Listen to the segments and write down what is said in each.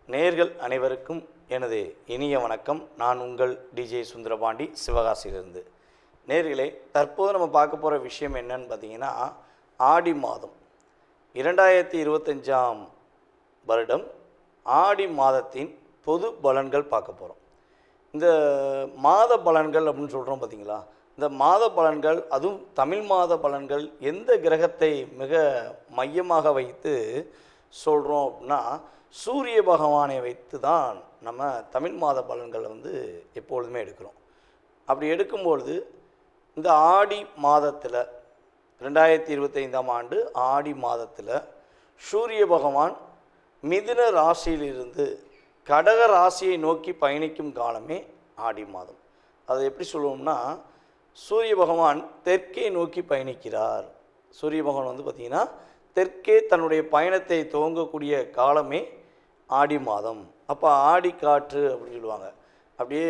நேயர்கள் அனைவருக்கும் எனது இனிய வணக்கம். நான் உங்கள் டிஜே சுந்தரபாண்டி, சிவகாசியிலிருந்து. நேயர்களே, தற்போது நம்ம பார்க்க போகிற விஷயம் என்னன்னு பார்த்தீங்கன்னா, ஆடி மாதம் 2025ஆம் வருடம் ஆடி மாதத்தின் பொது பலன்கள் பார்க்க போகிறோம். இந்த மாத பலன்கள் அப்படின்னு சொல்கிறோம் பார்த்தீங்களா, இந்த மாத பலன்கள், அதுவும் தமிழ் மாத பலன்கள் எந்த கிரகத்தை மிக மையமாக வைத்து சொல்கிறோம் அப்படின்னா, சூரிய பகவானை வைத்து தான் நம்ம தமிழ் மாத பலன்களை எப்பொழுதுமே எடுக்கிறோம். அப்படி எடுக்கும்பொழுது இந்த ஆடி மாதத்தில் 2025ஆம் ஆண்டு ஆடி மாதத்தில் சூரிய பகவான் மிதுன ராசியிலிருந்து கடக ராசியை நோக்கி பயணிக்கும் காலமே ஆடி மாதம். அதை எப்படி சொல்லுவோம்னா, சூரிய பகவான் தெற்கே நோக்கி பயணிக்கிறார். சூரிய பகவான் பார்த்திங்கன்னா தெற்கே தன்னுடைய பயணத்தை துவங்கக்கூடிய காலமே ஆடி மாதம். அப்போ ஆடி காற்று அப்படின்னு சொல்லுவாங்க. அப்படியே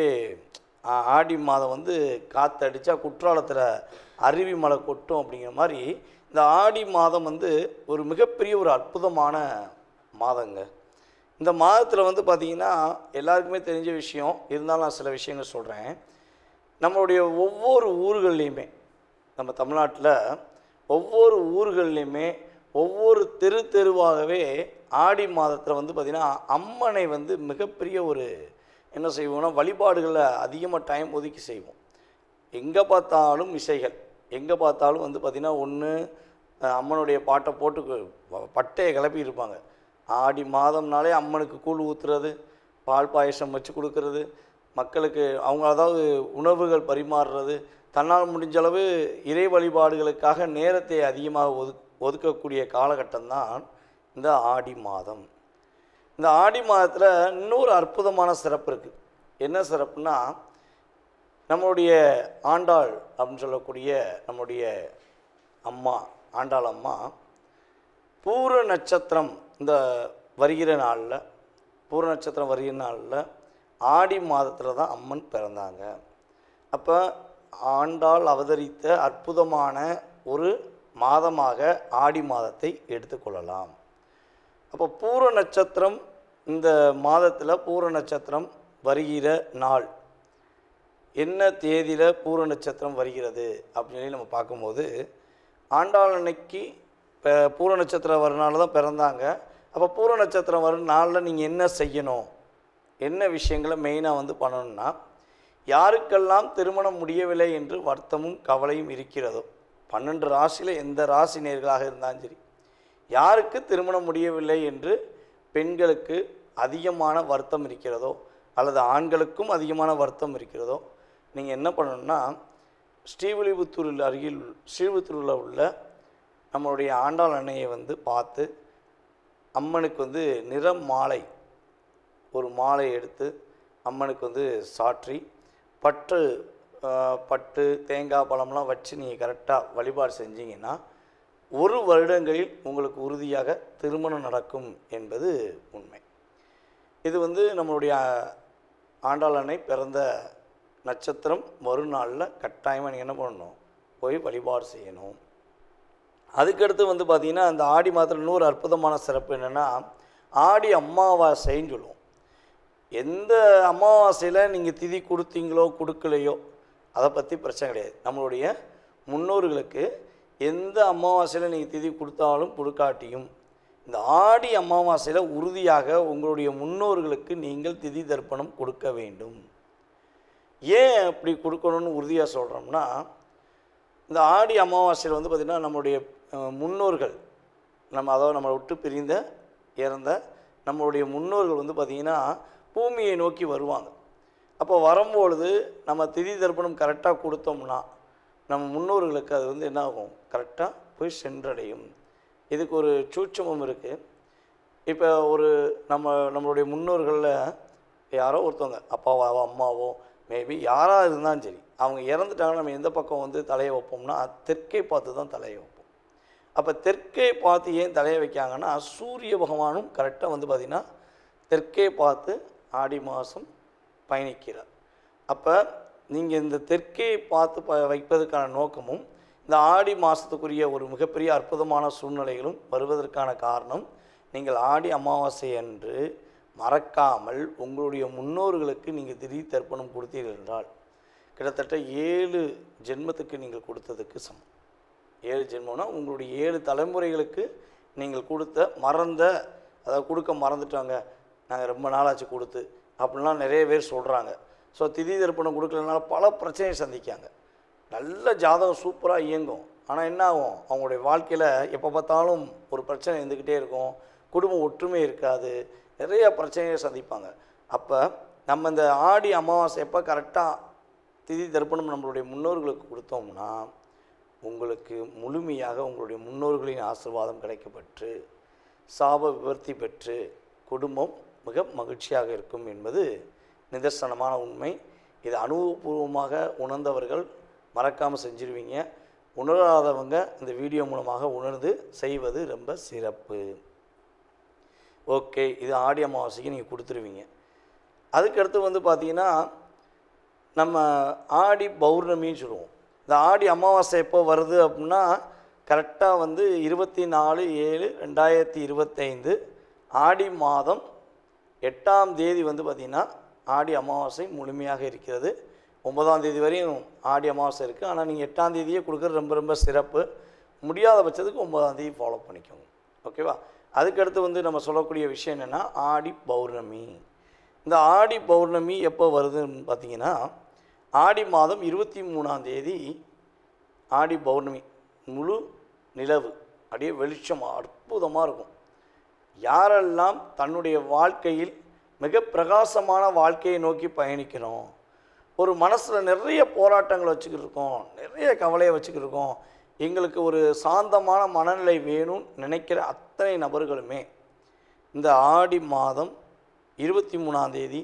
ஆடி மாதம் காற்றடிச்சா குற்றாலத்தில் அருவி மலை கொட்டும் அப்படிங்கிற மாதிரி இந்த ஆடி மாதம் ஒரு மிகப்பெரிய ஒரு அற்புதமான மாதங்க. இந்த மாதத்தில் பார்த்திங்கன்னா எல்லாருக்குமே தெரிஞ்ச விஷயம் இருந்தாலும் நான் சில விஷயங்கள் சொல்கிறேன். நம்மளுடைய ஒவ்வொரு ஊர்கள்லேயுமே, நம்ம தமிழ்நாட்டில் ஒவ்வொரு ஊர்கள்லேயுமே ஒவ்வொரு தெருவாகவே ஆடி மாதத்தில் பார்த்திங்கன்னா அம்மனை மிகப்பெரிய ஒரு என்ன செய்வோம்னா வழிபாடுகளில் அதிகமாக டைம் ஒதுக்கி செய்வோம். எங்கே பார்த்தாலும் இசைகள், எங்கே பார்த்தாலும் பார்த்திங்கன்னா ஒன்று அம்மனுடைய பாட்டை போட்டு பட்டையை கிளப்பி இருப்பாங்க. ஆடி மாதம்னாலே அம்மனுக்கு கூழ் ஊற்றுறது, பால் பாயசம் வச்சு கொடுக்கறது, மக்களுக்கு அவங்க அதாவது உணவுகள் பரிமாறுறது, தன்னால் முடிஞ்சளவு இறை வழிபாடுகளுக்காக நேரத்தை அதிகமாக ஒதுக்கக்கூடிய காலகட்டம்தான் இந்த ஆடி மாதம். இந்த ஆடி மாதத்தில் இன்னொரு அற்புதமான சிறப்பு இருக்குது. என்ன சிறப்புனா, நம்மளுடைய ஆண்டாள் அப்படின்னு சொல்லக்கூடிய நம்முடைய அம்மா ஆண்டாள் அம்மா பூர நட்சத்திரம் இந்த வருகிற நாளில், பூர நட்சத்திரம் வருகிற நாளில் ஆடி மாதத்தில் தான் அம்மன் பிறந்தாங்க. அப்போ ஆண்டாள் அவதரித்த அற்புதமான ஒரு மாதமாக ஆடி மாதத்தை எடுத்துக்கொள்ளலாம். அப்போ பூர நட்சத்திரம், இந்த மாதத்தில் பூர நட்சத்திரம் வருகிற நாள் என்ன தேதியில் பூர நட்சத்திரம் வருகிறது அப்படின்னு சொல்லி நம்ம பார்க்கும்போது, ஆண்டாள் அன்னைக்கு பூர நட்சத்திரம் வர நாள் தான் பிறந்தாங்க. அப்போ பூர நட்சத்திரம் வரும் நாளில் நீங்கள் என்ன செய்யணும், என்ன விஷயங்களை மெயினாக பண்ணணும்னா, யாருக்கெல்லாம் திருமணம் முடியவில்லை என்று வருத்தமும் கவலையும் இருக்கிறதோ, 12 ராசியில் எந்த ராசி நேர்களாக இருந்தாலும் சரி, யாருக்கு திருமணம் முடியவில்லை என்று பெண்களுக்கு அதிகமான வருத்தம் இருக்கிறதோ அல்லது ஆண்களுக்கும் அதிகமான வருத்தம் இருக்கிறதோ, நீங்கள் என்ன பண்ணணும்னா, ஸ்ரீவில்லிபுத்தூரில் அருகில் ஸ்ரீவில்லிபுத்தூரில் உள்ள நம்மளுடைய ஆண்டாள் அன்னையை பார்த்து அம்மனுக்கு நிறம் மாலை, ஒரு மாலை எடுத்து அம்மனுக்கு சாற்றி பட்டு தேங்காய் பழம்லாம் வச்சு நீங்கள் கரெக்டாக வழிபாடு செஞ்சீங்கன்னா 1 வருடங்களில் உங்களுக்கு உறுதியாக திருமணம் நடக்கும் என்பது உண்மை. இது நம்மளுடைய ஆண்டாள் அன்னை பிறந்த நட்சத்திரம் மறுநாளில் கட்டாயமாக நீங்கள் என்ன பண்ணணும், போய் வழிபாடு செய்யணும். அதுக்கடுத்து பார்த்திங்கன்னா அந்த ஆடி மாதத்தில் இன்னொரு அற்புதமான சிறப்பு என்னென்னா, ஆடி அமாவாசைன்னு சொல்லுவோம். எந்த அமாவாசையில் நீங்கள் திதி கொடுத்தீங்களோ கொடுக்கலையோ அதை பற்றி பிரச்சனை கிடையாது. நம்மளுடைய முன்னோர்களுக்கு எந்த அமாவாசையில் நீங்கள் திதி கொடுத்தாலும் கொடுக்காட்டியும் இந்த ஆடி அமாவாசையில் உறுதியாக உங்களுடைய முன்னோர்களுக்கு நீங்கள் திதி தர்ப்பணம் கொடுக்க வேண்டும். ஏன் அப்படி கொடுக்கணும்னு உறுதியாக சொல்கிறோம்னா, இந்த ஆடி அமாவாசையில் பார்த்திங்கன்னா நம்மளுடைய முன்னோர்கள், அதாவது நம்மளை விட்டு பிரிந்த இறந்த நம்மளுடைய முன்னோர்கள் பார்த்திங்கன்னா பூமியை நோக்கி வருவாங்க. அப்போ வரும்பொழுது நம்ம திதி தர்ப்பணம் கரெக்டாக கொடுத்தோம்னா நம்ம முன்னோர்களுக்கு அது என்ன ஆகும், கரெக்டாக போய் சென்றடையும். இதுக்கு ஒரு சூட்சமம் இருக்குது. இப்போ ஒரு நம்மளுடைய முன்னோர்களில் யாரோ ஒருத்தவங்க அப்பாவோ அம்மாவோ மேபி யாராக இருந்தாலும் சரி, அவங்க இறந்துட்டாங்கன்னா நம்ம எந்த பக்கம் தலையை வைப்போம்னா தெற்கே பார்த்து தான் தலையை வைப்போம். அப்போ தெற்கே பார்த்து ஏன் தலையை வைக்காங்கன்னா, சூரிய பகவானும் கரெக்டாக பார்த்திங்கன்னா தெற்கே பார்த்து ஆடி மாதம் பயணிக்கிறார். அப்போ நீங்கள் இந்த தெற்கே பார்த்து வைப்பதற்கான நோக்கமும் இந்த ஆடி மாதத்துக்குரிய ஒரு மிகப்பெரிய அற்புதமான சூழ்நிலைகளும் வருவதற்கான காரணம், நீங்கள் ஆடி அமாவாசை அன்று மறக்காமல் உங்களுடைய முன்னோர்களுக்கு நீங்கள் திடீர் தர்ப்பணம் கொடுத்தீர்கள் என்றால் கிட்டத்தட்ட 7 ஜென்மத்துக்கு நீங்கள் கொடுத்ததுக்கு சமம். 7 ஜென்மம்னா உங்களுடைய 7 தலைமுறைகளுக்கு நீங்கள் கொடுத்த அதாவது கொடுக்க மறந்துட்டாங்க, நாங்கள் ரொம்ப நாளாச்சு கொடுத்து அப்படின்லாம் நிறைய பேர் சொல்கிறாங்க. ஸோ திதி தர்ப்பணம் கொடுக்கலனால பல பிரச்சனையை சந்திக்காங்க. நல்ல ஜாதகம் சூப்பராக இயங்கும், ஆனால் என்ன ஆகும், அவங்களுடைய வாழ்க்கையில் எப்போ பார்த்தாலும் ஒரு பிரச்சனை இருந்துக்கிட்டே இருக்கும், குடும்பம் ஒற்றுமை இருக்காது, நிறைய பிரச்சனையை சந்திப்பாங்க. அப்போ நம்ம இந்த ஆடி அமாவாசை எப்போ கரெக்டாக திதி தர்ப்பணம் நம்மளுடைய முன்னோர்களுக்கு கொடுத்தோம்னா உங்களுக்கு முழுமையாக உங்களுடைய முன்னோர்களின் ஆசீர்வாதம் கிடைக்கப்பெற்று சாப விவர்த்தி பெற்று குடும்பம் மிக மகிழ்ச்சியாக இருக்கும் என்பது நிதர்சனமான உண்மை. இதை அனுபவபூர்வமாக உணர்ந்தவர்கள் மறக்காமல் செஞ்சிருவீங்க. உணராதவங்க இந்த வீடியோ மூலமாக உணர்ந்து செய்வது ரொம்ப சிறப்பு. ஓகே, இது ஆடி அமாவாசைக்கு நீங்கள் கொடுத்துருவீங்க. அதுக்கடுத்து பார்த்திங்கன்னா நம்ம ஆடி பௌர்ணமின்னு சொல்லுவோம். இந்த ஆடி அமாவாசை எப்போ வருது அப்படின்னா கரெக்டாக 24/7/2025 ஆடி மாதம் 8ஆம் தேதி பார்த்திங்கன்னா ஆடி அமாவாசை முழுமையாக இருக்கிறது. 9ஆம் தேதி வரையும் ஆடி அமாவாசை இருக்குது. ஆனால் நீங்கள் 8ஆம் தேதியே கொடுக்குறது ரொம்ப ரொம்ப சிறப்பு. முடியாத பட்சத்துக்கு 9ஆம் தேதி ஃபாலோ பண்ணிக்கோங்க. ஓகேவா? அதுக்கடுத்து நம்ம சொல்லக்கூடிய விஷயம் என்னென்னா ஆடி பௌர்ணமி. இந்த ஆடி பௌர்ணமி எப்போ வருதுன்னு பார்த்திங்கன்னா ஆடி மாதம் 23ஆம் தேதி ஆடி பௌர்ணமி. முழு நிலவு அப்படியே வெளிச்சம் அற்புதமாக இருக்கும். யாரெல்லாம் தன்னுடைய வாழ்க்கையில் மிக பிரகாசமான வாழ்க்கையை நோக்கி பயணிக்கணும், ஒரு மனசில் நிறைய போராட்டங்களை வச்சுக்கிட்டு இருக்கோம், நிறைய கவலையை வச்சுக்கிட்டு இருக்கோம், எங்களுக்கு ஒரு சாந்தமான மனநிலை வேணும்னு நினைக்கிற அத்தனை நபர்களுமே இந்த ஆடி மாதம் 23ஆம் தேதி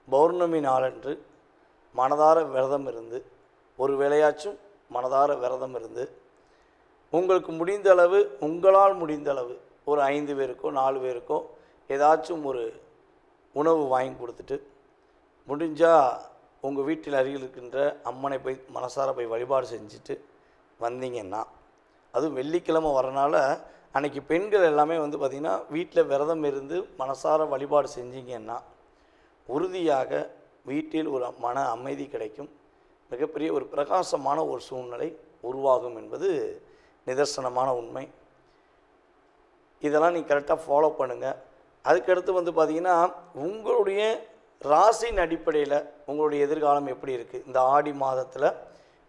பௌர்ணமி நாளன்று மனதார விரதம் இருந்து, ஒரு வேளையாச்சும் மனதார விரதம் இருந்து, உங்களுக்கு முடிந்த அளவு, உங்களால் முடிந்த அளவு ஒரு 5 பேருக்கோ 4 பேருக்கோ ஏதாச்சும் ஒரு உணவு வாங்கி கொடுத்துட்டு, முடிஞ்சால் உங்கள் வீட்டில் அருகில் இருக்கின்ற அம்மனை போய் மனசார போய் வழிபாடு செஞ்சுட்டு வந்தீங்கன்னா, அதுவும் வெள்ளிக்கிழமை வரனால அன்றைக்கி பெண்கள் எல்லாமே பார்த்திங்கன்னா வீட்டில் விரதம் இருந்து மனசார வழிபாடு செஞ்சீங்கன்னா உறுதியாக வீட்டில் ஒரு மன அமைதி கிடைக்கும், மிகப்பெரிய ஒரு பிரகாசமான ஒரு சூழ்நிலை உருவாகும் என்பது நிதர்சனமான உண்மை. இதெல்லாம் நீங்கள் கரெக்டாக ஃபாலோ பண்ணுங்கள். அதுக்கடுத்து பார்த்திங்கன்னா உங்களுடைய ராசியின் அடிப்படையில் உங்களுடைய எதிர்காலம் எப்படி இருக்குது, இந்த ஆடி மாதத்தில்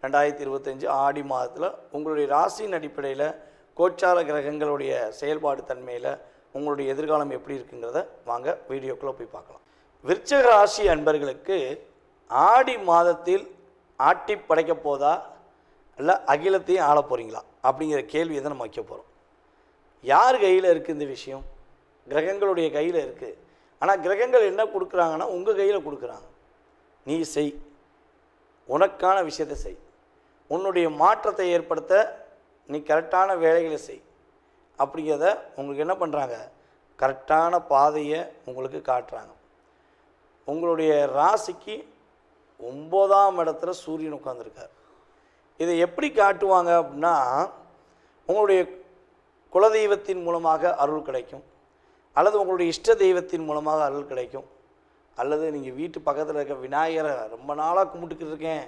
2025 ஆடி மாதத்தில் உங்களுடைய ராசியின் அடிப்படையில் கோச்சார கிரகங்களுடைய செயல்பாடு தன்மையில் உங்களுடைய எதிர்காலம் எப்படி இருக்குங்கிறத வாங்க வீடியோக்குள்ளே போய் பார்க்கலாம். விருச்சிக ராசி அன்பர்களுக்கு ஆடி மாதத்தில் ஆட்டி படைக்க போதா இல்லை அகிலத்தையும் ஆள போகிறீங்களா அப்படிங்கிற கேள்வியை தான் நம்ம வைக்க போகிறோம். யார் கையில் இருக்குது இந்த விஷயம்? கிரகங்களுடைய கையில் இருக்குது. ஆனால் கிரகங்கள் என்ன கொடுக்குறாங்கன்னா உங்கள் கையில் கொடுக்குறாங்க. நீ செய், உனக்கான விஷயத்தை செய், உன்னுடைய மாற்றத்தை ஏற்படுத்த நீ கரெக்டான வேலைகளை செய் அப்படிங்கிறத உங்களுக்கு என்ன பண்ணுறாங்க, கரெக்டான பாதையை உங்களுக்கு காட்டுறாங்க. உங்களுடைய ராசிக்கு 9ஆம் இடத்துல சூரியன் உட்கார்ந்துருக்கார். இதை எப்படி காட்டுவாங்க அப்படின்னா உங்களுடைய குலதெய்வத்தின் மூலமாக அருள் கிடைக்கும், அல்லது உங்களுடைய இஷ்ட தெய்வத்தின் மூலமாக அருள் கிடைக்கும், அல்லது நீங்கள் வீட்டு பக்கத்தில் இருக்க விநாயகரை ரொம்ப நாளாக கும்பிட்டுக்கிட்டு இருக்கேன்,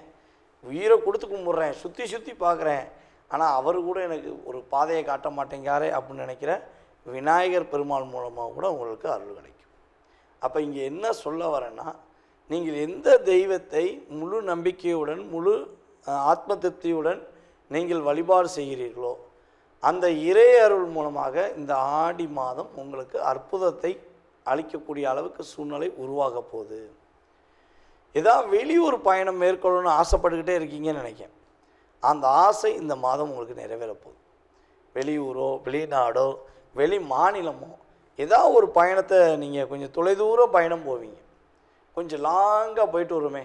உயிரை கொடுத்து கும்பிட்றேன், சுற்றி சுற்றி பார்க்குறேன், ஆனால் அவர் கூட எனக்கு ஒரு பாதையை காட்ட மாட்டேங்காரே அப்படின்னு நினைக்கிற விநாயகர் பெருமாள் மூலமாக கூட உங்களுக்கு அருள் கிடைக்கும். அப்போ இங்கே என்ன சொல்ல வரேன்னா, நீங்கள் எந்த தெய்வத்தை முழு நம்பிக்கையுடன் முழு ஆத்ம திருப்தியுடன் நீங்கள் வழிபாடு செய்கிறீர்களோ அந்த இறை அருள் மூலமாக இந்த ஆடி மாதம் உங்களுக்கு அற்புதத்தை அளிக்கக்கூடிய அளவுக்கு சூழ்நிலை உருவாக போகுது. ஏதாவது வெளியூர் பயணம் மேற்கொள்ளணும்னு ஆசைப்பட்டுக்கிட்டே இருக்கீங்கன்னு நினைக்கிறேன். அந்த ஆசை இந்த மாதம் உங்களுக்கு நிறைவேற போகுது. வெளியூரோ வெளிநாடோ வெளி மாநிலமோ ஏதாவது ஒரு பயணத்தை நீங்கள் கொஞ்சம் தொலைதூர பயணம் போவீங்க, கொஞ்சம் லாங்காக போயிட்டு வருமே,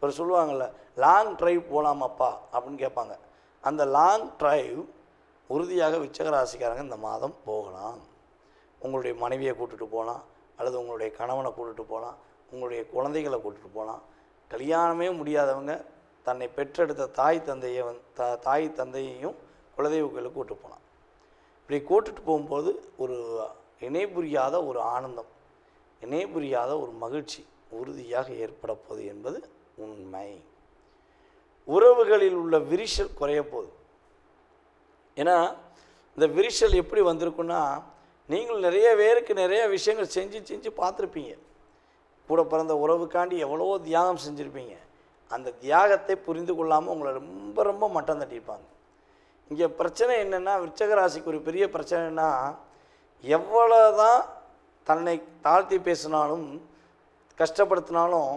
ஒரு சொல்லுவாங்கள்ல லாங் ட்ரைவ் போகலாமாப்பா அப்படின்னு கேட்பாங்க. அந்த லாங் ட்ரைவ் உறுதியாக விருச்சிக ராசிக்காரங்க இந்த மாதம் போகலாம். உங்களுடைய மனைவியை கூட்டிகிட்டு போகலாம், அல்லது உங்களுடைய கணவனை கூட்டிகிட்டு போகலாம், உங்களுடைய குழந்தைகளை கூட்டிகிட்டு போகலாம். கல்யாணமே முடியாதவங்க தன்னை பெற்றெடுத்த தாய் தந்தையையும் குலதெய்வ கோயிலுக்கு கூட்டிட்டு போகலாம். இப்படி கூட்டிகிட்டு போகும்போது ஒரு இணை புரியாத ஒரு ஆனந்தம், இணை புரியாத ஒரு மகிழ்ச்சி உறுதியாக ஏற்பட போகுது என்பது உண்மை. உறவுகளில் உள்ள விரிசல் குறைய போகுது. ஏன்னா இந்த விரிசல் எப்படி வந்திருக்குன்னா, நீங்கள் நிறைய பேருக்கு நிறைய விஷயங்கள் செஞ்சு பார்த்துருப்பீங்க. கூட பிறந்த உறவுக்காண்டி எவ்வளவோ தியாகம் செஞ்சுருப்பீங்க. அந்த தியாகத்தை புரிந்து கொள்ளாமல் உங்களை ரொம்ப ரொம்ப மட்டம் தட்டியிருப்பாங்க. இங்கே பிரச்சனை என்னென்னா, விருச்சிக ராசிக்கு ஒரு பெரிய பிரச்சனைனா, எவ்வளோ தான் தன்னை தாழ்த்தி பேசினாலும் கஷ்டப்படுத்தினாலும்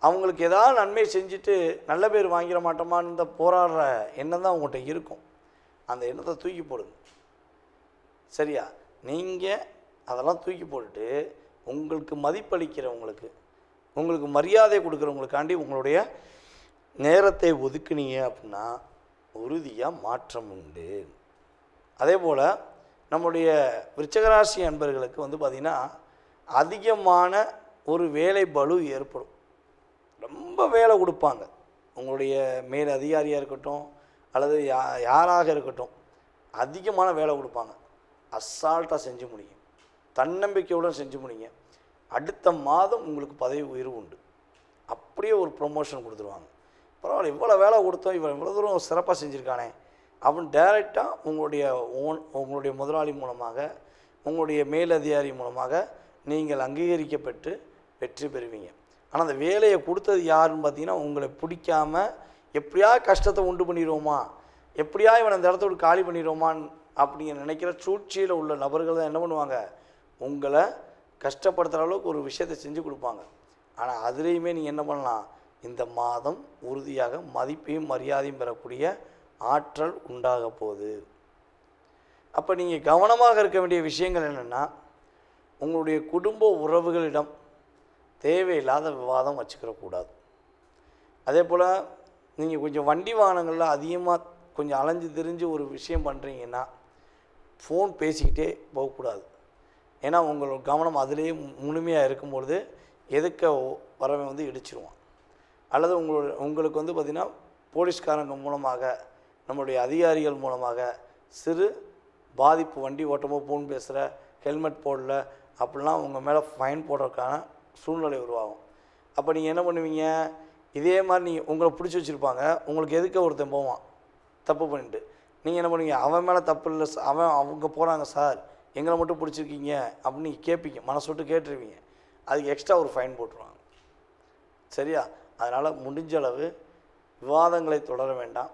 அவங்களுக்கு ஏதாவது நன்மை செஞ்சுட்டு நல்ல பேர் வாங்கிட மாட்டோமான்னு போராடுற எண்ணம் தான் உங்கள்கிட்ட இருக்கும். அந்த எண்ணத்தை தூக்கி போடுங்க. சரியா? நீங்கள் அதெல்லாம் தூக்கி போட்டுட்டு உங்களுக்கு மதிப்பளிக்கிறவங்களுக்கு, உங்களுக்கு மரியாதை கொடுக்குறவங்களுக்காண்டி உங்களுடைய நேரத்தை ஒதுக்குனீங்க அப்படின்னா உறுதியாக மாற்றம் உண்டு. அதே போல் நம்முடைய விருச்சிகராசி அன்பர்களுக்கு பார்த்திங்கன்னா அதிகமான ஒரு வேலை பளு ஏற்படும். ரொம்ப வேலை கொடுப்பாங்க. உங்களுடைய மேல் அதிகாரியாக இருக்கட்டும் அல்லது யாராக இருக்கட்டும், அதிகமான வேலை கொடுப்பாங்க. அசால்ட்டாக செஞ்சு முடியும், தன்னம்பிக்கையுடன் செஞ்சு முடியுங்க. அடுத்த மாதம் உங்களுக்கு பதவி உயர்வு உண்டு. அப்படியே ஒரு ப்ரொமோஷன் கொடுத்துருவாங்க. பரவாயில்ல, இவ்வளோ வேலை கொடுத்தோம், இவன் இவ்வளோ தூரம் சிறப்பாக செஞ்சுருக்கானே அப்படின்னு டைரெக்டாக உங்களுடைய முதலாளி மூலமாக, உங்களுடைய மேலதிகாரி மூலமாக நீங்கள் அங்கீகரிக்கப்பட்டு வெற்றி பெறுவீங்க. ஆனால் அந்த வேலையை கொடுத்தது யாருன்னு பார்த்தீங்கன்னா, உங்களை பிடிக்காமல் எப்படியா கஷ்டத்தை உண்டு பண்ணிடுவோமா, எப்படியா இவன் அந்த இடத்த விட்டு காலி பண்ணிடுவோமான்னு அப்படிங்கிற நினைக்கிற சூழ்ச்சியில் உள்ள நபர்கள் தான் என்ன பண்ணுவாங்க, உங்களை கஷ்டப்படுத்துகிற அளவுக்கு ஒரு விஷயத்தை செஞ்சு கொடுப்பாங்க. ஆனால் அதுலேயுமே நீங்கள் என்ன பண்ணலாம், இந்த மாதம் உறுதியாக மதிப்பையும் மரியாதையும் பெறக்கூடிய ஆற்றல் உண்டாக போகுது. அப்போ நீங்கள் கவனமாக இருக்க வேண்டிய விஷயங்கள் என்னென்னா, உங்களுடைய குடும்ப உறவுகளிடம் தேவையில்லாத விவாதம் வச்சுக்கிறக்கூடாது. அதே போல் நீங்கள் கொஞ்சம் வண்டி வாகனங்களில் அதிகமாக கொஞ்சம் அலைஞ்சு திரிஞ்சு ஒரு விஷயம் பண்ணுறீங்கன்னா ஃபோன் பேசிக்கிட்டே போகக்கூடாது. ஏன்னா உங்களோட கவனம் அதிலேயே முழுமையாக இருக்கும்பொழுது எதுக்க வரவன் இடிச்சிருவான். அல்லது உங்களுக்கு பார்த்திங்கன்னா போலீஸ்காரங்க மூலமாக, நம்முடைய அதிகாரிகள் மூலமாக சிறு பாதிப்பு, வண்டி ஓட்டமோ ஃபோன் பேசுகிற, ஹெல்மெட் போடல அப்படிலாம் உங்கள் மேலே ஃபைன் போடுறதுக்கான சூழ்நிலை உருவாகும். அப்போ நீங்கள் என்ன பண்ணுவீங்க, இதே மாதிரி நீங்கள் உங்களை பிடிச்சி வச்சுருப்பாங்க, உங்களுக்கு எதுக்க ஒருத்தன் போவான் தப்பு பண்ணிட்டு, நீங்கள் என்ன பண்ணுவீங்க, அவன் மேலே தப்பு இல்லை, அவங்க போகிறாங்க சார், எங்களை மட்டும் பிடிச்சிருக்கீங்க அப்படின்னு நீங்கள் கேட்பீங்க, மனசு விட்டு கேட்டுருவீங்க. அதுக்கு எக்ஸ்ட்ரா ஒரு ஃபைன் போட்டுருவாங்க. சரியா? அதனால் முடிஞ்ச அளவு விவாதங்களை தொடர வேண்டாம்.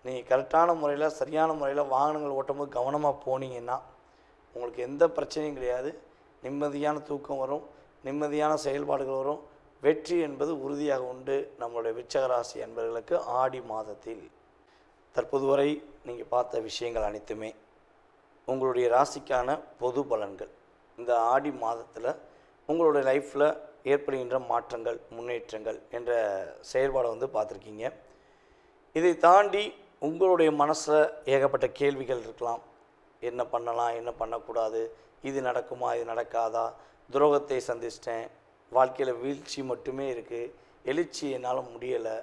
நீங்கள் கரெக்டான முறையில் சரியான முறையில் வாகனங்கள் ஓட்டும்போது கவனமாக போனீங்கன்னா உங்களுக்கு எந்த பிரச்சனையும் கிடையாது. நிம்மதியான தூக்கம் வரும், நிம்மதியான செயல்பாடுகள் வரும். வெற்றி என்பது உறுதியாக உண்டு நம்மளுடைய விருச்சிக ராசி என்பவர்களுக்கு. ஆடி மாதத்தில் தற்போது வரை நீங்கள் பார்த்த விஷயங்கள் அனைத்துமே உங்களுடைய ராசிக்கான பொது பலன்கள். இந்த ஆடி மாதத்தில் உங்களுடைய லைஃப்பில் ஏற்படுகின்ற மாற்றங்கள், முன்னேற்றங்கள் என்ற செயல்பாடை பார்த்துருக்கீங்க. இதை தாண்டி உங்களுடைய மனசில் ஏகப்பட்ட கேள்விகள் இருக்கலாம். என்ன பண்ணலாம், என்ன பண்ணக்கூடாது, இது நடக்குமா, இது நடக்காதா, துரோகத்தை சந்திச்சிட்டேன், வாழ்க்கையில் வீழ்ச்சி மட்டுமே இருக்குது, எழுச்சி என்னால் முடியலை,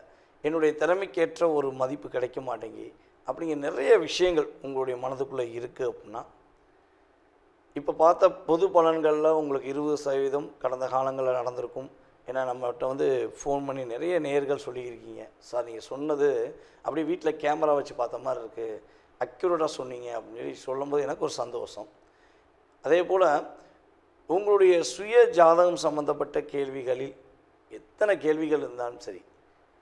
என்னுடைய திறமைக்கேற்ற ஒரு மதிப்பு கிடைக்க மாட்டேங்கி, அப்படிங்கிற நிறைய விஷயங்கள் உங்களுடைய மனதுக்குள்ளே இருக்குது. அப்படின்னா இப்போ பார்த்த பொது பலன்களில் உங்களுக்கு 20% கடந்த காலங்களில் நடந்திருக்கும். ஏன்னா நம்மகிட்ட ஃபோன் பண்ணி நிறைய நேயர்கள் சொல்லியிருக்கீங்க, சார் நீங்கள் சொன்னது அப்படியே வீட்டில் கேமரா வச்சு பார்த்த மாதிரி இருக்குது, அக்யூரேட்டாக சொன்னீங்க அப்படின்னு சொல்லி சொல்லும்போது எனக்கு ஒரு சந்தோஷம். அதே போல் உங்களுடைய சுய ஜாதகம் சம்பந்தப்பட்ட கேள்விகளில் எத்தனை கேள்விகள் இருந்தாலும் சரி,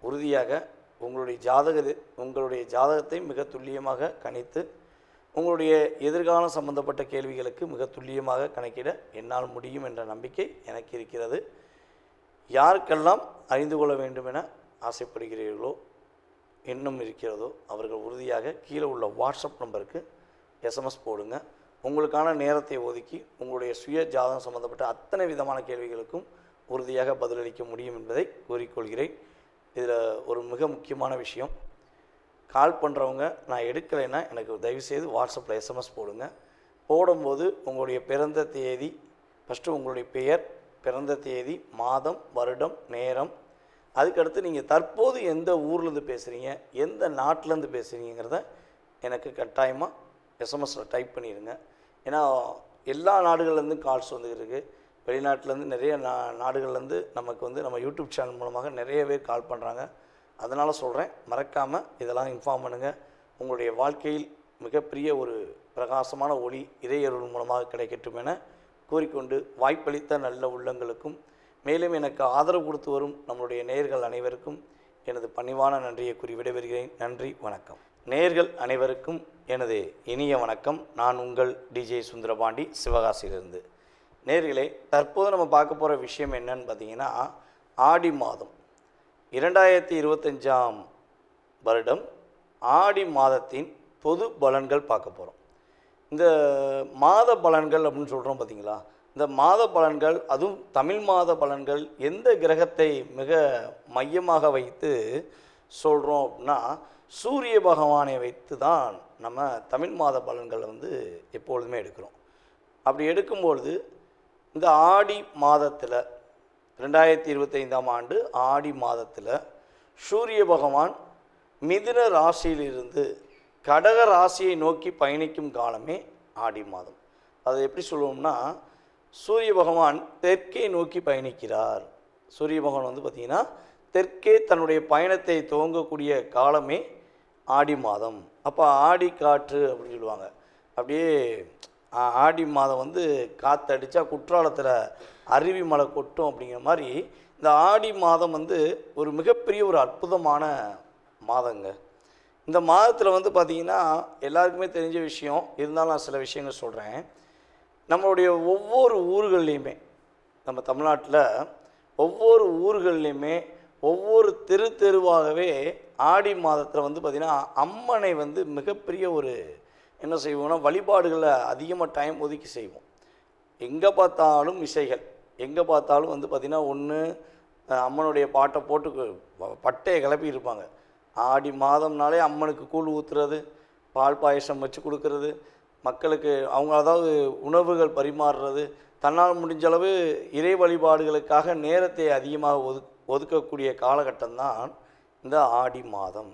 உறுதியாக உங்களுடைய ஜாதகத்தை மிக துல்லியமாக கணித்து உங்களுடைய எதிர்காலம் சம்பந்தப்பட்ட கேள்விகளுக்கு மிக துல்லியமாக கணக்கிட என்னால் முடியும் என்ற நம்பிக்கை எனக்கு இருக்கிறது. யாருக்கெல்லாம் அறிந்து கொள்ள வேண்டும் என ஆசைப்படுகிறீர்களோ, எண்ணம் இருக்கிறதோ, அவர்கள் உறுதியாக கீழே உள்ள வாட்ஸ்அப் நம்பருக்கு எஸ்எம்எஸ் போடுங்க. உங்களுக்கான நேரத்தை ஒதுக்கி உங்களுடைய சுய ஜாதகம் சம்பந்தப்பட்ட அத்தனை விதமான கேள்விகளுக்கும் உறுதியாக பதிலளிக்க முடியும் என்பதை கூறிக்கொள்கிறேன். இதில் ஒரு மிக முக்கியமான விஷயம், கால் பண்ணுறவங்க நான் எடுக்கலைன்னா எனக்கு தயவுசெய்து வாட்ஸ்அப்பில் எஸ்எம்எஸ் போடுங்க. போடும்போது உங்களுடைய பிறந்த தேதி, ஃபஸ்ட்டு உங்களுடைய பெயர், பிறந்த தேதி, மாதம், வருடம், நேரம், அதுக்கடுத்து நீங்கள் தற்போது எந்த ஊர்லேருந்து பேசுகிறீங்க, எந்த நாட்டிலேருந்து பேசுகிறீங்கிறத எனக்கு கட்டாயமாக எஸ்எம்எஸில் டைப் பண்ணிடுங்க. ஏன்னா எல்லா நாடுகள்லேருந்து கால்ஸ் வந்துருக்கு, வெளிநாட்டிலேருந்து நிறைய நாடுகள்லேருந்து நமக்கு வந்து நம்ம யூடியூப் சேனல் மூலமாக நிறைய பேர் கால் பண்ணுறாங்க. அதனால் சொல்கிறேன், மறக்காமல் இதெல்லாம் இன்ஃபார்ம் பண்ணுங்கள். உங்களுடைய வாழ்க்கையில் மிகப்பெரிய ஒரு பிரகாசமான ஒளி இறையருள் மூலமாக கிடைக்கட்டும் என கூறிக்கொண்டு, வாய்ப்பளித்த நல்ல உள்ளங்களுக்கும் மேலும் எனக்கு ஆதரவு கொடுத்து வரும் நம்முடைய நேயர்கள் அனைவருக்கும் எனது பணிவான நன்றியை கூறி விடைபெறுகிறேன். நன்றி, வணக்கம். நேயர்கள் அனைவருக்கும் எனது இனிய வணக்கம். நான் உங்கள் டிஜே சுந்தரபாண்டி, சிவகாசியிலிருந்து. நேயர்களே, தற்போது நம்ம பார்க்க போகிற விஷயம் என்னன்னு பார்த்தீங்கன்னா, ஆடி மாதம் 2025ஆம் வருடம் ஆடி மாதத்தின் பொது பலன்கள் பார்க்க போகிறோம். இந்த மாத பலன்கள் அப்படின்னு சொல்கிறோம் பார்த்தீங்களா, இந்த மாத பலன்கள், அதுவும் தமிழ் மாத பலன்கள் எந்த கிரகத்தை மிக மையமாக வைத்து சொல்கிறோம் அப்படின்னா, சூரிய பகவானை வைத்து தான் நம்ம தமிழ் மாத பலன்களை வந்து எப்பொழுதுமே எடுக்கிறோம். அப்படி எடுக்கும்பொழுது இந்த ஆடி மாதத்தில் 2025ஆம் ஆண்டு ஆடி மாதத்தில் சூரிய பகவான் மிதுன ராசியிலிருந்து கடக ராசியை நோக்கி பயணிக்கும் காலமே ஆடி மாதம். அதை எப்படி சொல்லுவோம்னா, சூரிய பகவான் தெற்கே நோக்கி பயணிக்கிறார். சூரிய பகவான் வந்து பார்த்திங்கன்னா தெற்கே தன்னுடைய பயணத்தை துவங்கக்கூடிய காலமே ஆடி மாதம். அப்போ ஆடி காற்று அப்படின்னு சொல்லுவாங்க. அப்படியே ஆடி மாதம் வந்து காற்றடிச்சா குற்றாலத்தில் அருவி மலை கொட்டும் அப்படிங்கிற மாதிரி இந்த ஆடி மாதம் வந்து ஒரு மிகப்பெரிய ஒரு அற்புதமான மாதங்க. இந்த மாதத்தில் வந்து பார்த்திங்கன்னா எல்லாருக்குமே தெரிஞ்ச விஷயம் இருந்தாலும் நான் சில விஷயங்கள் சொல்கிறேன். நம்மளுடைய ஒவ்வொரு ஊர்கள்லேயுமே, நம்ம தமிழ்நாட்டில் ஒவ்வொரு ஊர்கள்லேயுமே ஒவ்வொரு தெருவாகவே ஆடி மாதத்தில் வந்து பார்த்திங்கன்னா அம்மனை வந்து மிகப்பெரிய ஒரு என்ன செய்வோம்னா வழிபாடுகளை அதிகமாக டைம் ஒதுக்கி செய்வோம். எங்கே பார்த்தாலும் இசைகள், எங்கே பார்த்தாலும் வந்து பார்த்திங்கன்னா ஒன்று அம்மனுடைய பாட்டை போட்டு பட்டையை கிளப்பி இருப்பாங்க. ஆடி மாதம்னாலே அம்மனுக்கு கூழ் ஊற்றுறது, பால் பாயசம் வச்சு கொடுக்கறது, மக்களுக்கு அவங்க அதாவது உணவுகள் பரிமாறுறது, தன்னால் முடிஞ்சளவு இறை வழிபாடுகளுக்காக நேரத்தை அதிகமாக ஒதுக்கக்கூடிய காலகட்டம்தான் இந்த ஆடி மாதம்.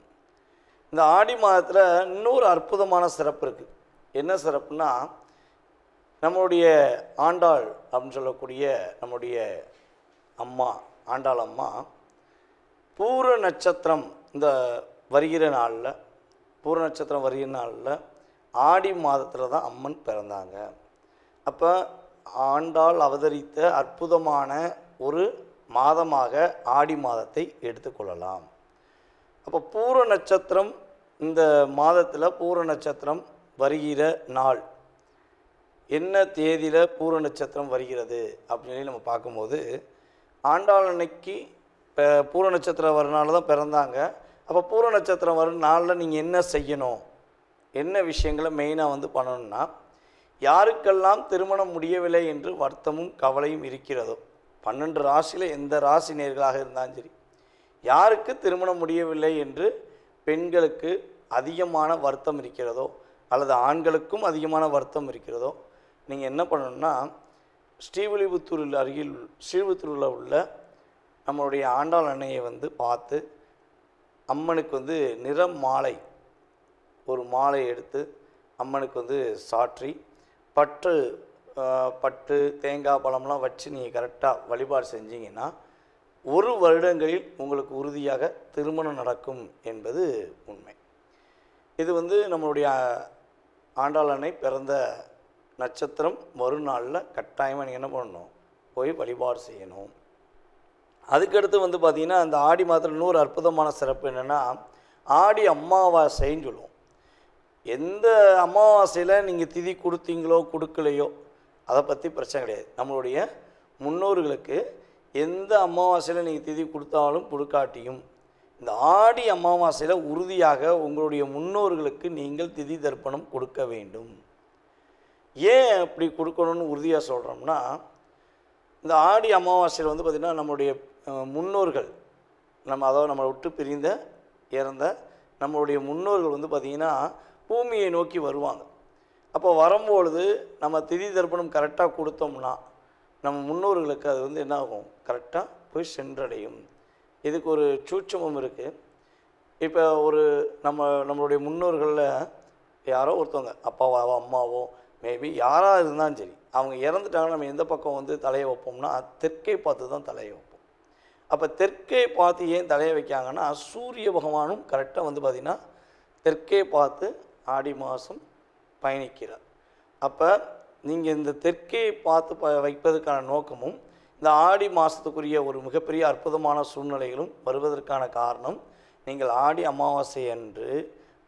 இந்த ஆடி மாதத்தில் இன்னொரு அற்புதமான சிறப்பு இருக்குது. என்ன சிறப்புனா, நம்மளுடைய ஆண்டாள் அப்படின்னு சொல்லக்கூடிய நம்முடைய அம்மா ஆண்டாள் அம்மா பூர நட்சத்திரம் இந்த வருகிற நாளில், பூர நட்சத்திரம் வருகிற நாளில் ஆடி மாதத்தில் தான் அம்மன் பிறந்தாங்க. அப்போ ஆண்டாள் அவதரித்த அற்புதமான ஒரு மாதமாக ஆடி மாதத்தை எடுத்துக்கொள்ளலாம். அப்போ பூர நட்சத்திரம் இந்த மாதத்தில் பூர நட்சத்திரம் வருகிற நாள் என்ன தேதியில் பூர நட்சத்திரம் வருகிறது அப்படின்னு நம்ம பார்க்கும்போது, ஆண்டாள் அன்னைக்கு பூர நட்சத்திரம் வர நாள் தான் பிறந்தாங்க. அப்போ பூர நட்சத்திரம் வரும் நாளில் நீங்கள் என்ன செய்யணும், என்ன விஷயங்களை மெயினாக வந்து பண்ணணும்னா, யாருக்கெல்லாம் திருமணம் முடியவில்லை என்று வருத்தமும் கவலையும் இருக்கிறதோ, 12 ராசியில் எந்த ராசி நேர்களாக இருந்தாலும் சரி, யாருக்கு திருமணம் முடியவில்லை என்று பெண்களுக்கு அதிகமான வருத்தம் இருக்கிறதோ அல்லது ஆண்களுக்கும் அதிகமான வருத்தம் இருக்கிறதோ, நீங்கள் என்ன பண்ணணும்னா, ஸ்ரீவில்லிபுத்தூரில் அருகில் ஸ்ரீவில்லிபுத்தூரில் உள்ள நம்மளுடைய ஆண்டாள் அன்னையை வந்து பார்த்து அம்மனுக்கு வந்து நிற மாலை, ஒரு மாலை எடுத்து அம்மனுக்கு வந்து சாற்றி பட்டு தேங்காய் பழம்லாம் வச்சு நீங்கள் கரெக்டாக வழிபாடு செஞ்சீங்கன்னா 1 வருடங்களில் உங்களுக்கு உறுதியாக திருமணம் நடக்கும் என்பது உண்மை. இது வந்து நம்மளுடைய ஆண்டாள் அன்னை பிறந்த நட்சத்திரம் மறுநாளில் கட்டாயமாக நீங்கள் என்ன பண்ணணும், போய் வழிபாடு செய்யணும். அதுக்கடுத்து வந்து பார்த்திங்கன்னா அந்த ஆடி மாதத்தில் இன்னொரு அற்புதமான சிறப்பு என்னென்னா, ஆடி அமாவாசைன்னு சொல்லுவோம். எந்த அமாவாசையில் நீங்கள் திதி கொடுத்தீங்களோ கொடுக்கலையோ அதை பற்றி பிரச்சனை கிடையாது. நம்மளுடைய முன்னோர்களுக்கு எந்த அமாவாசையில் நீங்கள் திதி கொடுத்தாலும் கொடுக்காட்டியும் இந்த ஆடி அமாவாசையில் உறுதியாக உங்களுடைய முன்னோர்களுக்கு நீங்கள் திதி தர்ப்பணம் கொடுக்க வேண்டும். ஏன் அப்படி கொடுக்கணும்னு உறுதியாக சொல்கிறோம்னா, இந்த ஆடி அமாவாசையில் வந்து பார்த்திங்கன்னா நம்மளுடைய முன்னோர்கள், அதாவது நம்மளை விட்டு பிரிந்த இறந்த நம்மளுடைய முன்னோர்கள் வந்து பார்த்திங்கன்னா பூமியை நோக்கி வருவாங்க. அப்போ வரும்பொழுது நம்ம திதி தர்ப்பணம் கரெக்டாக கொடுத்தோம்னா நம்ம முன்னோர்களுக்கு அது வந்து என்ன ஆகும், கரெக்டாக போய் சென்றடையும். இதுக்கு ஒரு சூட்சமம் இருக்குது. இப்போ நம்மளுடைய முன்னோர்களில் யாரோ ஒருத்தவங்க அப்பாவோ அம்மாவோ மேபி யாராக இருந்தாலும் சரி, அவங்க இறந்துட்டாங்கன்னா நம்ம எந்த பக்கம் வந்து தலையை வைப்போம்னா தெற்கே பார்த்து தான் தலையை வைப்போம். அப்போ தெற்கே பார்த்து ஏன் தலையை வைக்காங்கன்னா, சூரிய பகவானும் கரெக்டாக வந்து பார்த்திங்கன்னா தெற்கே பார்த்து ஆடி மாதம் பயணிக்கிறார். அப்போ நீங்கள் இந்த தெற்கே பார்த்து வைப்பதற்கான நோக்கமும் இந்த ஆடி மாதத்துக்குரிய ஒரு மிகப்பெரிய அற்புதமான சூழ்நிலைகளும் வருவதற்கான காரணம், நீங்கள் ஆடி அமாவாசை அன்று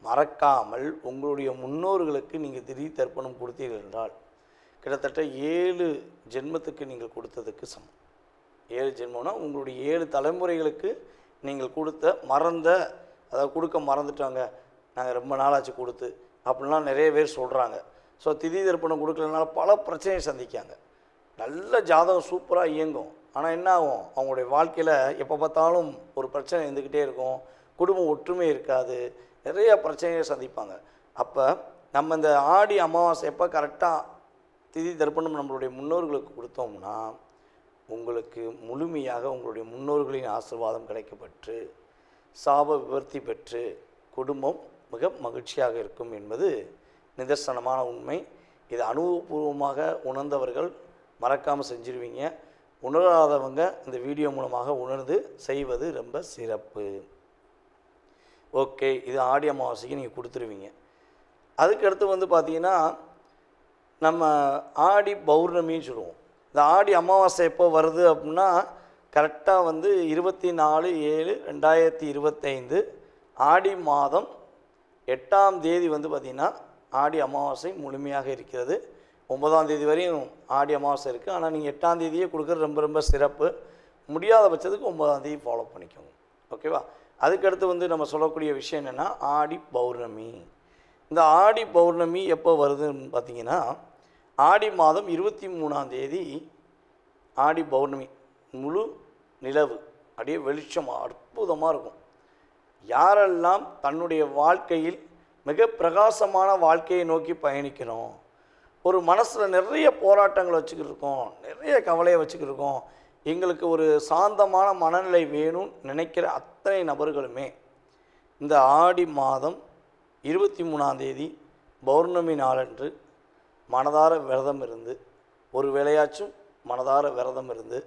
மறக்காமல் உங்களுடைய முன்னோர்களுக்கு நீங்கள் திடீர் தர்ப்பணம் கொடுத்தீர்கள் என்றால் கிட்டத்தட்ட 7 ஜென்மத்துக்கு நீங்கள் கொடுத்ததுக்கு சமம். 7 ஜென்மம்னா உங்களுடைய 7 தலைமுறைகளுக்கு நீங்கள் அதாவது கொடுக்க மறந்துட்டாங்க, நாங்கள் ரொம்ப நாளாச்சு கொடுத்து அப்படின்லாம் நிறைய பேர் சொல்கிறாங்க. ஸோ திதி தர்ப்பணம் கொடுக்கலனால பல பிரச்சனையை சந்திக்காங்க. நல்ல ஜாதகம் சூப்பராக இயங்கும், ஆனால் என்ன ஆகும், அவங்களுடைய வாழ்க்கையில் எப்போ பார்த்தாலும் ஒரு பிரச்சனை இருந்துக்கிட்டே இருக்கும், குடும்பம் ஒற்றுமை இருக்காது, நிறைய பிரச்சனையை சந்திப்பாங்க. அப்போ நம்ம இந்த ஆடி அமாவாசை எப்போ கரெக்டாக திதி தர்ப்பணம் நம்மளுடைய முன்னோர்களுக்கு கொடுத்தோம்னா உங்களுக்கு முழுமையாக உங்களுடைய முன்னோர்களின் ஆசீர்வாதம் கிடைக்கப்பெற்று சாப விவர்த்தி பெற்று குடும்பம் மிக மகிழ்ச்சியாக இருக்கும் என்பது நிதர்சனமான உண்மை. இது அனுபவபூர்வமாக உணர்ந்தவர்கள் மறக்காமல் செஞ்சிருவீங்க. உணராதவங்க இந்த வீடியோ மூலமாக உணர்ந்து செய்வது ரொம்ப சிறப்பு. ஓகே, இது ஆடி அமாவாசைக்கு நீங்கள் கொடுத்துருவீங்க. அதுக்கடுத்து வந்து பார்த்திங்கன்னா நம்ம ஆடி பௌர்ணமின்னு சொல்லுவோம். இந்த ஆடி அமாவாசை எப்போ வருது அப்படின்னா கரெக்டாக வந்து 24/7/2025 ஆடி மாதம் 8ஆம் தேதி வந்து பார்த்திங்கன்னா ஆடி அமாவாசை முழுமையாக இருக்கிறது. 9ஆம் தேதி வரையும் ஆடி அமாவாசை இருக்குது. ஆனால் நீங்கள் 8ஆம் தேதியே கொடுக்குறது ரொம்ப ரொம்ப சிறப்பு. முடியாத பட்சத்துக்கு 9ஆம் தேதி ஃபாலோ பண்ணிக்கோங்க. ஓகேவா? அதுக்கடுத்து வந்து நம்ம சொல்லக்கூடிய விஷயம் என்னென்னா ஆடி பௌர்ணமி. இந்த ஆடி பௌர்ணமி எப்போ வருதுன்னு பார்த்தீங்கன்னா ஆடி மாதம் 23ஆம் தேதி ஆடி பௌர்ணமி. முழு நிலவு அப்படியே வெளிச்சம் அற்புதமாக இருக்கும். யாரெல்லாம் தன்னுடைய வாழ்க்கையில் மிக பிரகாசமான வாழ்க்கையை நோக்கி பயணிக்கணும், ஒரு மனசில் நிறைய போராட்டங்களை வச்சுக்கிட்டு இருக்கோம், நிறைய கவலையை வச்சுக்கிட்டு இருக்கோம், எங்களுக்கு ஒரு சாந்தமான மனநிலை வேணும்னு நினைக்கிற அத்தனை நபர்களுமே இந்த ஆடி மாதம் 23ஆம் தேதி பௌர்ணமி நாளன்று மனதார விரதம் இருந்து, ஒரு வேளையாச்சும் மனதார விரதம் இருந்து,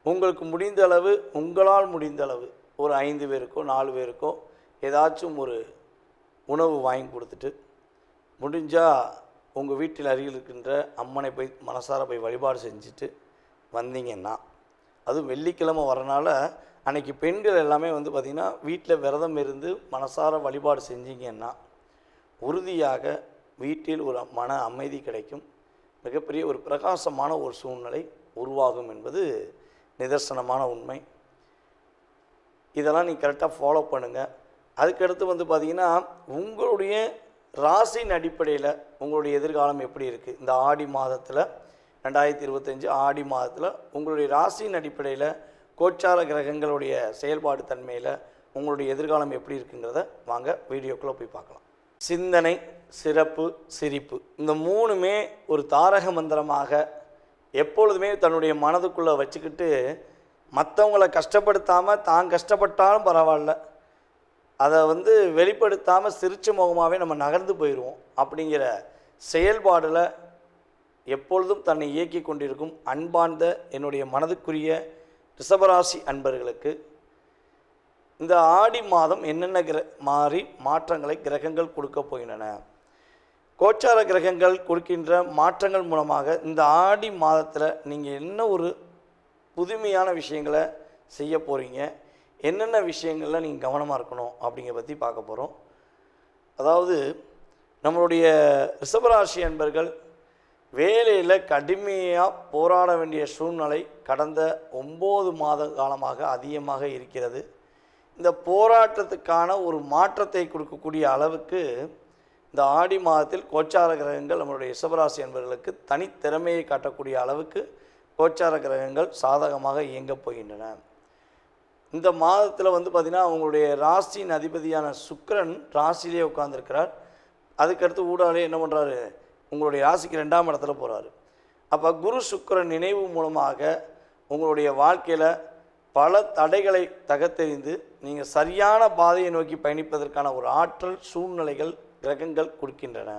உங்களுக்கு முடிந்த அளவு, உங்களால் முடிந்த அளவு ஒரு 5 பேருக்கோ 4 பேருக்கோ ஏதாச்சும் ஒரு உணவு வாங்கி கொடுத்துட்டு, முடிஞ்சால் உங்கள் வீட்டில் அருகில் இருக்கின்ற அம்மனை போய் மனசார போய் வழிபாடு செஞ்சுட்டு வந்தீங்கன்னா, அதுவும் வெள்ளிக்கிழமை வரனால அன்றைக்கி பெண்கள் எல்லாமே வந்து பார்த்திங்கன்னா வீட்டில் விரதம் இருந்து மனசார வழிபாடு செஞ்சீங்கன்னா உறுதியாக வீட்டில் ஒரு மன அமைதி கிடைக்கும், மிகப்பெரிய ஒரு பிரகாசமான ஒரு சூழ்நிலை உருவாகும் என்பது நிதர்சனமான உண்மை. இதெல்லாம் நீங்கள் கரெக்டாக ஃபாலோ பண்ணுங்கள். அதுக்கடுத்து வந்து பார்த்திங்கன்னா உங்களுடைய ராசியின் அடிப்படையில் உங்களுடைய எதிர்காலம் எப்படி இருக்குது, இந்த ஆடி மாதத்தில் 2025 ஆடி மாதத்தில் உங்களுடைய ராசியின் அடிப்படையில் கோச்சார கிரகங்களுடைய செயல்பாடு தன்மையில் உங்களுடைய எதிர்காலம் எப்படி இருக்குங்கிறத வாங்க வீடியோக்குள்ளே போய் பார்க்கலாம். சிந்தனை, சிறப்பு, சிரிப்பு, இந்த 3மே ஒரு தாரக மந்திரமாக எப்பொழுதுமே தன்னுடைய மனதுக்குள்ளே வச்சுக்கிட்டு மற்றவங்களை கஷ்டப்படுத்தாமல் தான் கஷ்டப்பட்டாலும் பரவாயில்ல, அதை வந்து வெளிப்படுத்தாமல் சிரிச்ச முகமாகவே நம்ம நகர்ந்து போயிடுவோம் அப்படிங்கிற செயல்பாடில் எப்பொழுதும் தன்னை இயக்கி கொண்டிருக்கும் அன்பார்ந்த என்னுடைய மனதுக்குரிய ரிஷபராசி அன்பர்களுக்கு இந்த ஆடி மாதம் என்னென்ன மாற்றங்களை கிரகங்கள் கொடுக்க போகின்றன, கோச்சார கிரகங்கள் கொடுக்கின்ற மாற்றங்கள் மூலமாக இந்த ஆடி மாதத்தில் நீங்கள் என்ன ஒரு புதுமையான விஷயங்களை செய்ய போகிறீங்க, என்னென்ன விஷயங்களில் நீங்கள் கவனமாக இருக்கணும் அப்படிங்கிற பற்றி பார்க்க போகிறோம். அதாவது நம்மளுடைய ரிஷபராசி அன்பர்கள் வேலையில் கடுமையாக போராட வேண்டிய சூழ்நிலை கடந்த 9 மாத காலமாக அதிகமாக இருக்கிறது. இந்த போராட்டத்துக்கான ஒரு மாற்றத்தை கொடுக்கக்கூடிய அளவுக்கு இந்த ஆடி மாதத்தில் கோச்சார கிரகங்கள் நம்மளுடைய ரிஷபராசி அன்பர்களுக்கு தனித்திறமையை காட்டக்கூடிய அளவுக்கு கோச்சார கிரகங்கள் சாதகமாக இயங்கப் போகின்றன. இந்த மாதத்தில் வந்து பார்த்திங்கன்னா அவங்களுடைய ராசியின் அதிபதியான சுக்கிரன் ராசியிலே உட்கார்ந்துருக்கிறார். அதுக்கடுத்து ஊடாலே என்ன பண்ணுறாரு, உங்களுடைய ராசிக்கு 2ஆம் இடத்துல போகிறாரு. அப்போ குரு சுக்கிரன் நினைவு மூலமாக உங்களுடைய வாழ்க்கையில் பல தடைகளை தகர்த்தெறிந்து நீங்கள் சரியான பாதையை நோக்கி பயணிப்பதற்கான ஒரு ஆற்றல் சூழ்நிலைகள் கிரகங்கள் கொடுக்கின்றன.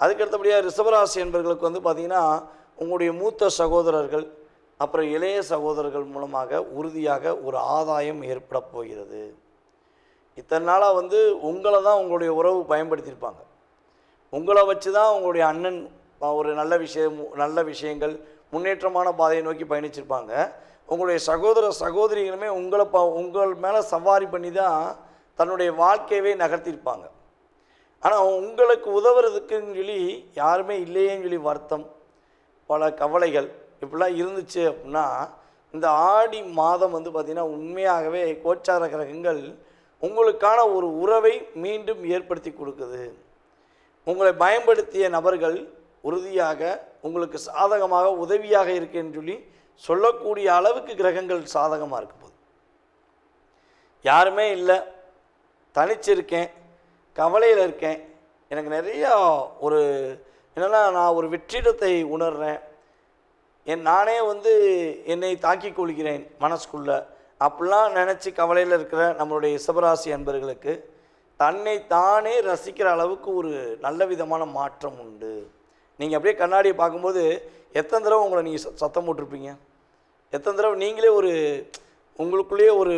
அதுக்கு அடுத்தபடியாக ரிஷபராசி என்பவர்களுக்கு வந்து பார்த்திங்கன்னா உங்களுடைய மூத்த சகோதரர்கள் அப்புறம் இளைய சகோதரர்கள் மூலமாக உறுதியாக ஒரு ஆதாயம் ஏற்பட போகிறது. இத்தனை நாளாக வந்து உங்களை தான் உங்களுடைய உறவு பயன்படுத்தியிருப்பாங்க. உங்களை வச்சு தான் உங்களுடைய அண்ணன் ஒரு நல்ல விஷயங்கள் முன்னேற்றமான பாதையை நோக்கி பயணிச்சிருப்பாங்க. உங்களுடைய சகோதரிகளுமே உங்கள் மேலே சவாரி பண்ணி தான் தன்னுடைய வாழ்க்கையவே நகர்த்தியிருப்பாங்க. ஆனால் உங்களுக்கு உதவுறதுக்குன்னு சொல்லி யாருமே இல்லையேன்னு சொல்லி வருத்தம், பல கவலைகள் இப்படிலாம் இருந்துச்சு. அப்படின்னா இந்த ஆடி மாதம் வந்து பார்த்திங்கன்னா உண்மையாகவே கோச்சார கிரகங்கள் உங்களுக்கான ஒரு உறவை மீண்டும் ஏற்படுத்தி கொடுக்குது. உங்களை பயன்படுத்திய நபர்கள் உறுதியாக உங்களுக்கு சாதகமாக உதவியாக இருக்கேன்னு சொல்லி சொல்லக்கூடிய அளவுக்கு கிரகங்கள் சாதகமாக இருக்க போகுது. யாருமே இல்லை, தனிச்சிருக்கேன், கவலையில் இருக்கேன், எனக்கு நிறையா ஒரு என்னென்னா நான் ஒரு வெற்றிடத்தை உணர்கிறேன், நானே வந்து என்னை தாக்கிக் கொள்கிறேன் மனசுக்குள்ளே அப்படிலாம் நினச்சி கவலையில் இருக்கிற நம்மளுடைய ரிஷபராசி அன்பர்களுக்கு தன்னை தானே ரசிக்கிற அளவுக்கு ஒரு நல்ல விதமான மாற்றம் உண்டு. நீங்கள் அப்படியே கண்ணாடியை பார்க்கும்போது எத்தனை தடவை உங்களை நீங்கள் சத்தம் போட்டிருப்பீங்க, எத்தனை தடவை நீங்களே ஒரு உங்களுக்குள்ளேயே ஒரு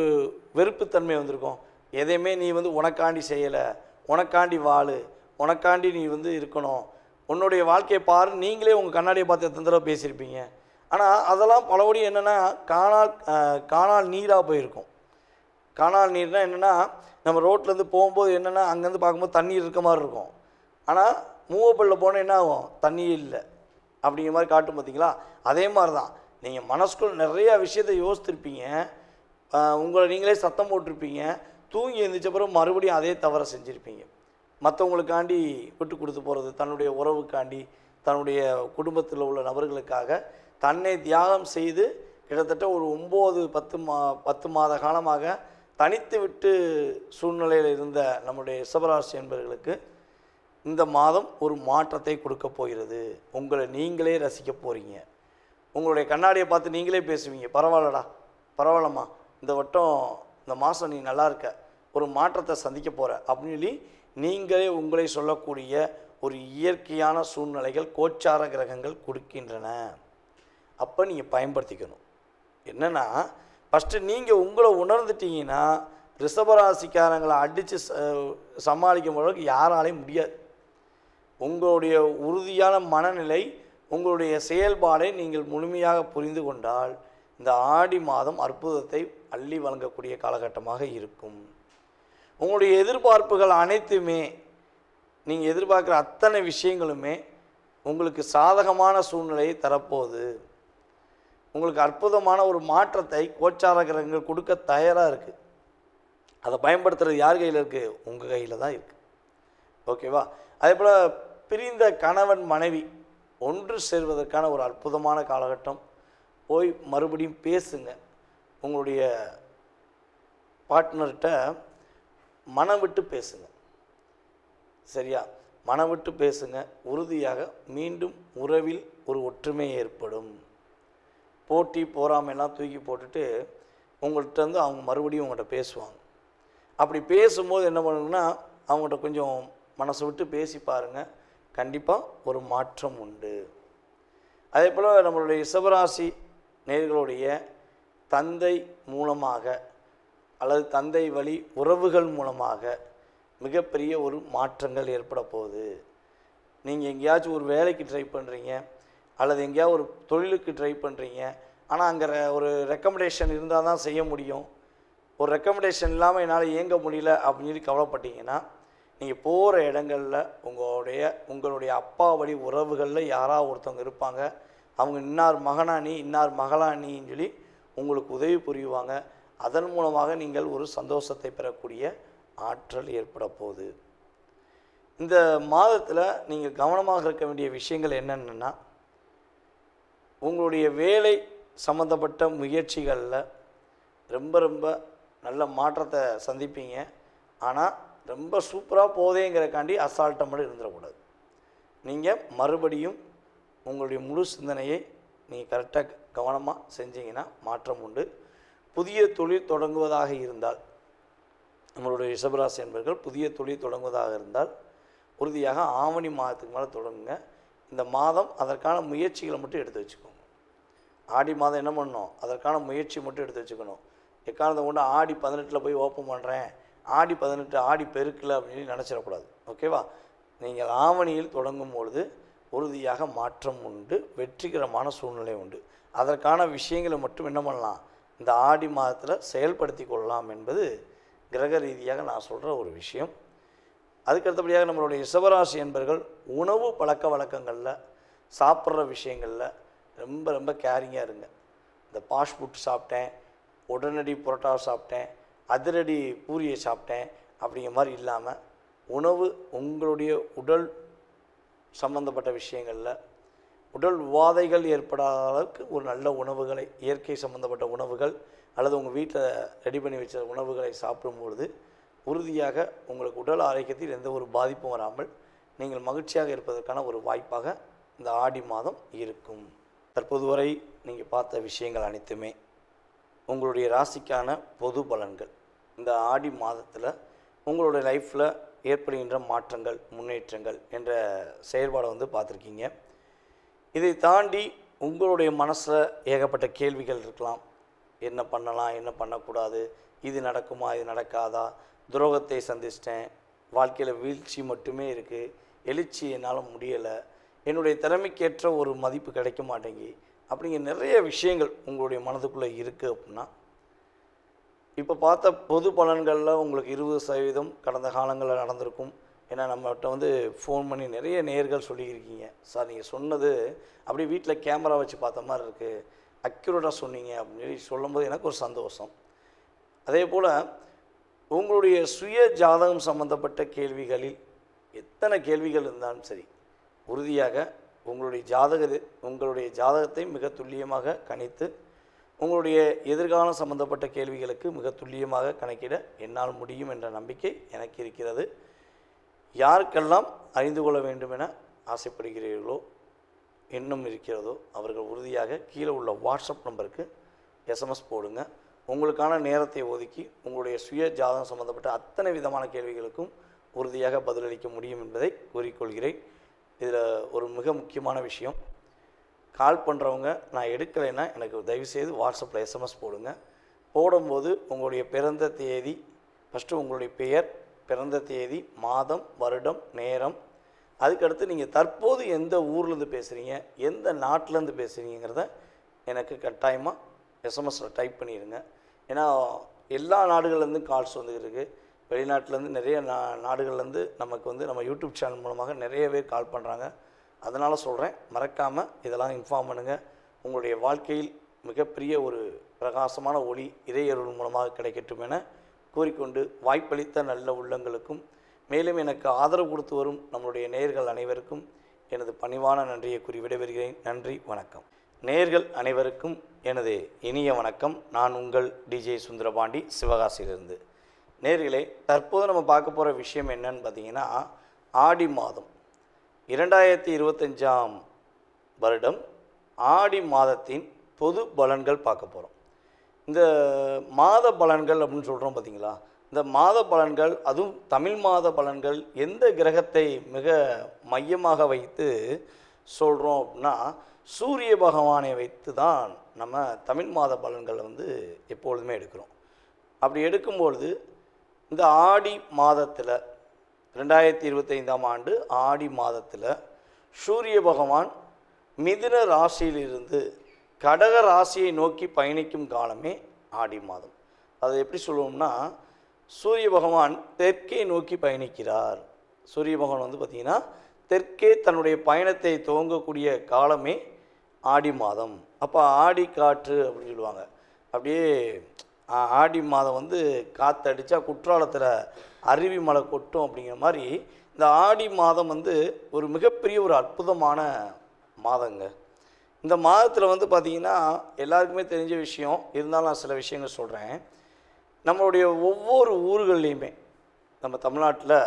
வெறுப்புத்தன்மை வந்திருக்கும். எதையுமே நீ வந்து உனக்காண்டி செய்யலை, உனக்காண்டி வாழு, உனக்காண்டி நீ வந்து இருக்கணும், உன்னுடைய வாழ்க்கையை பாரு, நீங்களே உங்கள் கண்ணாடியை பார்த்து எத்தனை தடவை பேசியிருப்பீங்க. ஆனால் அதெல்லாம் பலபடி என்னென்னா காணால் நீராக போயிருக்கும். காணால் நீர்னால் என்னென்னா நம்ம ரோட்லேருந்து போகும்போது என்னென்னா அங்கேருந்து பார்க்கும்போது தண்ணீர் இருக்க மாதிரி இருக்கும். ஆனால் மூவப்பள்ளில் போனால் என்ன ஆகும், தண்ணி இல்லை அப்படிங்கிற மாதிரி காட்டும். பார்த்தீங்களா? அதே மாதிரி தான் நீங்கள் மனசுக்குள் நிறையா விஷயத்தை யோசித்திருப்பீங்க, உங்களை நீங்களே சத்தம் போட்டிருப்பீங்க, தூங்கி எழுந்திரிச்சப்பறம் மறுபடியும் அதே தவறை செஞ்சுருப்பீங்க. மற்றவங்களுக்காண்டி விட்டு கொடுத்து போகிறது, தன்னுடைய உறவுக்காண்டி, தன்னுடைய குடும்பத்தில் உள்ள நபர்களுக்காக தன்னை தியாகம் செய்து கிட்டத்தட்ட ஒரு 9-10 மாத காலமாக தனித்து விட்டு சூழ்நிலையில் இருந்த நம்முடைய ரிஷபராசி என்பவர்களுக்கு இந்த மாதம் ஒரு மாற்றத்தை கொடுக்க போகிறது. உங்களை நீங்களே ரசிக்க போகிறீங்க. உங்களுடைய கண்ணாடியை பார்த்து நீங்களே பேசுவீங்க, பரவாயில்லடா, பரவாயில்லம்மா, இந்த வட்டம் இந்த மாதம் நீ நல்லா இருக்க, ஒரு மாற்றத்தை சந்திக்க போகிற அப்படின்னு சொல்லி நீங்களே உங்களை சொல்லக்கூடிய ஒரு இயற்கையான சூழ்நிலைகள் கோச்சார கிரகங்கள் கொடுக்கின்றன. அப்போ நீங்கள் பயன்படுத்திக்கணும். என்னென்னா ஃபஸ்ட்டு நீங்கள் உங்களை உணர்ந்துட்டீங்கன்னா ரிஷபராசிக்காரங்களை அடித்து சமாளிக்கும் அளவுக்கு யாராலையும் முடியாது. உங்களுடைய உறுதியான மனநிலை, உங்களுடைய செயல்பாடை நீங்கள் முழுமையாக புரிந்து கொண்டால் இந்த ஆடி மாதம் அற்புதத்தை அள்ளி வழங்கக்கூடிய காலகட்டமாக இருக்கும். உங்களுடைய எதிர்பார்ப்புகள் அனைத்துமே, நீங்கள் எதிர்பார்க்குற அத்தனை விஷயங்களுமே உங்களுக்கு சாதகமான சூழ்நிலையை தரப்போகுது. உங்களுக்கு அற்புதமான ஒரு மாற்றத்தை கோச்சார கிரகங்கள் கொடுக்க தயாராக இருக்குது. அதை பயன்படுத்துகிறது யார் கையில் இருக்குது? உங்கள் கையில் தான் இருக்குது. ஓகேவா? அதே போல் பிரிந்த கணவன் மனைவி ஒன்று சேர்வதற்கான ஒரு அற்புதமான காலகட்டம். போய் மறுபடியும் பேசுங்க. உங்களுடைய பார்ட்னர்கிட்ட மனம் விட்டு பேசுங்க. சரியா? மனம் விட்டு பேசுங்க. உறுதியாக மீண்டும் உறவில் ஒரு ஒற்றுமை ஏற்படும். போட்டி போராமையெல்லாம் தூக்கி போட்டுட்டு உங்கள்கிட்ட வந்து அவங்க மறுபடியும் உங்கள்கிட்ட பேசுவாங்க. அப்படி பேசும்போது என்ன பண்ணுங்கன்னா அவங்கள்ட்ட கொஞ்சம் மனசை விட்டு பேசி பாருங்கள், கண்டிப்பாக ஒரு மாற்றம் உண்டு. அதே போல் நம்மளுடைய ரிஷபராசி நேயர்களுடைய தந்தை மூலமாக அல்லது தந்தை வழி உறவுகள் மூலமாக மிகப்பெரிய ஒரு மாற்றங்கள் ஏற்பட போகுது. நீங்கள் எங்கேயாச்சும் ஒரு வேலைக்கு ட்ரை பண்ணுறீங்க அல்லது எங்கேயாவது ஒரு தொழிலுக்கு ட்ரை பண்ணுறீங்க, ஆனால் அங்கே ஒரு ரெக்கமெண்டேஷன் இருந்தால் தான் செய்ய முடியும், ஒரு ரெக்கமெண்டேஷன் இல்லாமல் என்னால் இயங்க முடியல அப்படின்னு சொல்லி கவலைப்பட்டீங்கன்னா நீங்கள் போகிற இடங்களில் உங்களுடைய அப்பா வழி உறவுகளில் யாராவது ஒருத்தவங்க இருப்பாங்க. அவங்க இன்னார் மகனா நீ, இன்னார் மகளா நீன்னு சொல்லி உங்களுக்கு உதவி புரிவாங்க. அதன் மூலமாக நீங்கள் ஒரு சந்தோஷத்தை பெறக்கூடிய ஆற்றல் ஏற்பட போகுது. இந்த மாதத்தில் நீங்கள் கவனமாக இருக்க வேண்டிய விஷயங்கள் என்னென்னா, உங்களுடைய வேலை சம்மந்தப்பட்ட முயற்சிகளில் ரொம்ப ரொம்ப நல்ல மாற்றத்தை சந்திப்பீங்க. ஆனால் ரொம்ப சூப்பராக போதேங்கிறக்காண்டி அசால்ட்டாக மட்டும் இருந்துடக்கூடாது. நீங்கள் மறுபடியும் உங்களுடைய முழு சிந்தனையை நீங்கள் கரெக்டாக கவனமாக செஞ்சீங்கன்னா மாற்றம் உண்டு. புதிய தொழில் தொடங்குவதாக இருந்தால், நம்மளுடைய ரிஷபராசி என்பவர்கள் புதிய தொழில் தொடங்குவதாக இருந்தால் உறுதியாக ஆவணி மாதத்துக்கு மேலே தொடங்குங்க. இந்த மாதம் அதற்கான முயற்சிகளை மட்டும் எடுத்து வச்சுக்கோங்க. ஆடி மாதம் என்ன பண்ணணும், அதற்கான முயற்சி மட்டும் எடுத்து வச்சுக்கணும். எக்காரணத்தை கொண்டு ஆடி 18 போய் ஓப்பன் பண்ணுறேன், ஆடி 18 ஆடி பெருக்கல அப்படின்னு நினச்சிடக்கூடாது. ஓகேவா? நீங்கள் ஆவணியில் தொடங்கும் பொழுது உறுதியாக மாற்றம் உண்டு, வெற்றிகரமான சூழ்நிலை உண்டு. அதற்கான விஷயங்களை மட்டும் என்ன பண்ணலாம், இந்த ஆடி மாதத்தில் செயல்படுத்தி கொள்ளலாம் என்பது கிரக ரீதியாக நான் சொல்கிற ஒரு விஷயம். அதுக்கு அடுத்தபடியாக நம்மளுடைய ரிஷபராசி என்பர்கள் உணவு பழக்க வழக்கங்களில், சாப்பிட்ற விஷயங்களில் ரொம்ப ரொம்ப கேரிங்காக இருங்க. இந்த ஃபாஸ்ட் ஃபுட் சாப்பிட்டேன், உடனடி புரோட்டா சாப்பிட்டேன், அதிரடி பூரியை சாப்பிட்டேன் அப்படிங்கிற மாதிரி இல்லாமல், உணவு உங்களுடைய உடல் சம்பந்தப்பட்ட விஷயங்களில் உடல் உபாதைகள் ஏற்படாத அளவுக்கு ஒரு நல்ல உணவுகளை, இயற்கை சம்பந்தப்பட்ட உணவுகள் அல்லது உங்கள் வீட்டில் ரெடி பண்ணி வச்ச உணவுகளை சாப்பிடும்பொழுது உறுதியாக உங்களுக்கு உடல் ஆரோக்கியத்தில் எந்த ஒரு பாதிப்பும் வராமல் நீங்கள் மகிழ்ச்சியாக இருப்பதற்கான ஒரு வாய்ப்பாக இந்த ஆடி மாதம் இருக்கும். தற்போது வரை நீங்கள் பார்த்த விஷயங்கள் அனைத்துமே உங்களுடைய ராசிக்கான பொது பலன்கள். இந்த ஆடி மாதத்தில் உங்களுடைய லைஃப்பில் ஏற்படுகின்ற மாற்றங்கள், முன்னேற்றங்கள் என்ற செயல்பாடை பார்த்துருக்கீங்க. இதை தாண்டி உங்களுடைய மனசில் ஏகப்பட்ட கேள்விகள் இருக்கலாம். என்ன பண்ணலாம், என்ன பண்ணக்கூடாது, இது நடக்குமா, இது நடக்காதா, துரோகத்தை சந்திச்சிட்டேன், வாழ்க்கையில் வீழ்ச்சி மட்டுமே இருக்குது, எழுச்சி என்னால் முடியலை, என்னுடைய திறமைக்கேற்ற ஒரு மதிப்பு கிடைக்க மாட்டேங்கி அப்படிங்கிற நிறைய விஷயங்கள் உங்களுடைய மனதுக்குள்ளே இருக்குது. அப்படின்னா இப்போ பார்த்த பொது பலன்களில் உங்களுக்கு 20% கடந்த காலங்களில் நடந்திருக்கும். ஏன்னா நம்மகிட்ட ஃபோன் பண்ணி நிறைய நேயர்கள் சொல்லியிருக்கீங்க, சார் நீங்கள் சொன்னது அப்படியே வீட்டில் கேமரா வச்சு பார்த்த மாதிரி இருக்குது, அக்யூரேட்டாக சொன்னீங்க அப்படின்னு சொல்லும்போது எனக்கு ஒரு சந்தோஷம். அதே போல் உங்களுடைய சுய ஜாதகம் சம்பந்தப்பட்ட கேள்விகளில் எத்தனை கேள்விகள் இருந்தாலும் சரி, உறுதியாக உங்களுடைய ஜாதகத்தை மிக துல்லியமாக கணித்து உங்களுடைய எதிர்காலம் சம்பந்தப்பட்ட கேள்விகளுக்கு மிக துல்லியமாக கணக்கிட என்னால் முடியும் என்ற நம்பிக்கை எனக்கு இருக்கிறது. யாருக்கெல்லாம் அறிந்து கொள்ள வேண்டும் என ஆசைப்படுகிறீர்களோ, இன்னும் இருக்கிறதோ, அவர்கள் உறுதியாக கீழே உள்ள வாட்ஸ்அப் நம்பருக்கு எஸ்எம்எஸ் போடுங்க. உங்களுக்கான நேரத்தை ஒதுக்கி உங்களுடைய சுய ஜாதகம் சம்பந்தப்பட்ட அத்தனை விதமான கேள்விகளுக்கும் உறுதியாக பதிலளிக்க முடியும் என்பதை கூறிக்கொள்கிறேன். இதில் ஒரு மிக முக்கியமான விஷயம், கால் பண்ணுறவங்க நான் எடுக்கலைன்னா எனக்கு தயவுசெய்து வாட்ஸ்அப்பில் எஸ்எம்எஸ் போடுங்க. போடும்போது உங்களுடைய பிறந்த தேதி, ஃபஸ்ட்டு உங்களுடைய பெயர், பிறந்த தேதி, மாதம், வருடம், நேரம், அதுக்கடுத்து நீங்கள் தற்போது எந்த ஊர்லேருந்து பேசுகிறீங்க, எந்த நாட்டிலேருந்து பேசுகிறீங்கிறத எனக்கு கட்டாயமாக எஸ்எம்எஸில் டைப் பண்ணிடுங்க. ஏன்னா எல்லா நாடுகள்லேருந்து கால்ஸ் வந்துருக்கு, வெளிநாட்டிலேருந்து நிறைய நாடுகள்லேருந்து நமக்கு நம்ம யூடியூப் சேனல் மூலமாக நிறைய பேர் கால் பண்ணுறாங்க. அதனால் சொல்கிறேன், மறக்காமல் இதெல்லாம் இன்ஃபார்ம் பண்ணுங்கள். உங்களுடைய வாழ்க்கையில் மிகப்பெரிய ஒரு பிரகாசமான ஒளி இறையருள் மூலமாக கிடைக்கட்டும் என கூறிக்கொண்டு, வாய்ப்பளித்த நல்ல உள்ளங்களுக்கும் மேலும் எனக்கு ஆதரவு கொடுத்து வரும் நம்மளுடைய நேயர்கள் அனைவருக்கும் எனது பணிவான நன்றியை கூறி விடைபெறுகிறேன். நன்றி, வணக்கம். நேயர்கள் அனைவருக்கும் எனது இனிய வணக்கம். நான் உங்கள் டிஜே சுந்தரபாண்டி, சிவகாசியிலிருந்து. நேயர்களே, தற்போது நம்ம பார்க்க போகிற விஷயம் என்னன்னு பார்த்தீங்கன்னா, ஆடி மாதம் 2025 வருடம் ஆடி மாதத்தின் பொது பலன்கள் பார்க்க போகிறோம். இந்த மாத பலன்கள் அப்படின்னு சொல்கிறோம் பார்த்தீங்களா, இந்த மாத பலன்கள், அதுவும் தமிழ் மாத பலன்கள் எந்த கிரகத்தை மிக மையமாக வைத்து சொல்கிறோம் அப்படின்னா, சூரிய பகவானை வைத்து தான் நம்ம தமிழ் மாத பலன்களை எப்பொழுதுமே எடுக்கிறோம். அப்படி எடுக்கும்பொழுது இந்த ஆடி மாதத்தில் 2025 ஆண்டு ஆடி மாதத்தில் சூரிய பகவான் மிதுன ராசியிலிருந்து கடக ராசியை நோக்கி பயணிக்கும் காலமே ஆடி மாதம். அதை எப்படி சொல்லுவோம்னா, சூரிய பகவான் தெற்கே நோக்கி பயணிக்கிறார். சூரிய பகவான் பார்த்திங்கன்னா தெற்கே தன்னுடைய பயணத்தை துவங்கக்கூடிய காலமே ஆடி மாதம். அப்போ ஆடி காற்று அப்படின்னு சொல்லுவாங்க. அப்படியே ஆடி மாதம் காற்றடிச்சா குற்றாலத்தில் அருவி மலை கொட்டும் அப்படிங்கிற மாதிரி இந்த ஆடி மாதம் ஒரு மிகப்பெரிய ஒரு அற்புதமான மாதங்க. இந்த மாதத்தில் பார்த்திங்கன்னா எல்லாருக்குமே தெரிஞ்ச விஷயம் இருந்தாலும் நான் சில விஷயங்கள் சொல்கிறேன். நம்மளுடைய ஒவ்வொரு ஊர்கள்லேயுமே, நம்ம தமிழ்நாட்டில்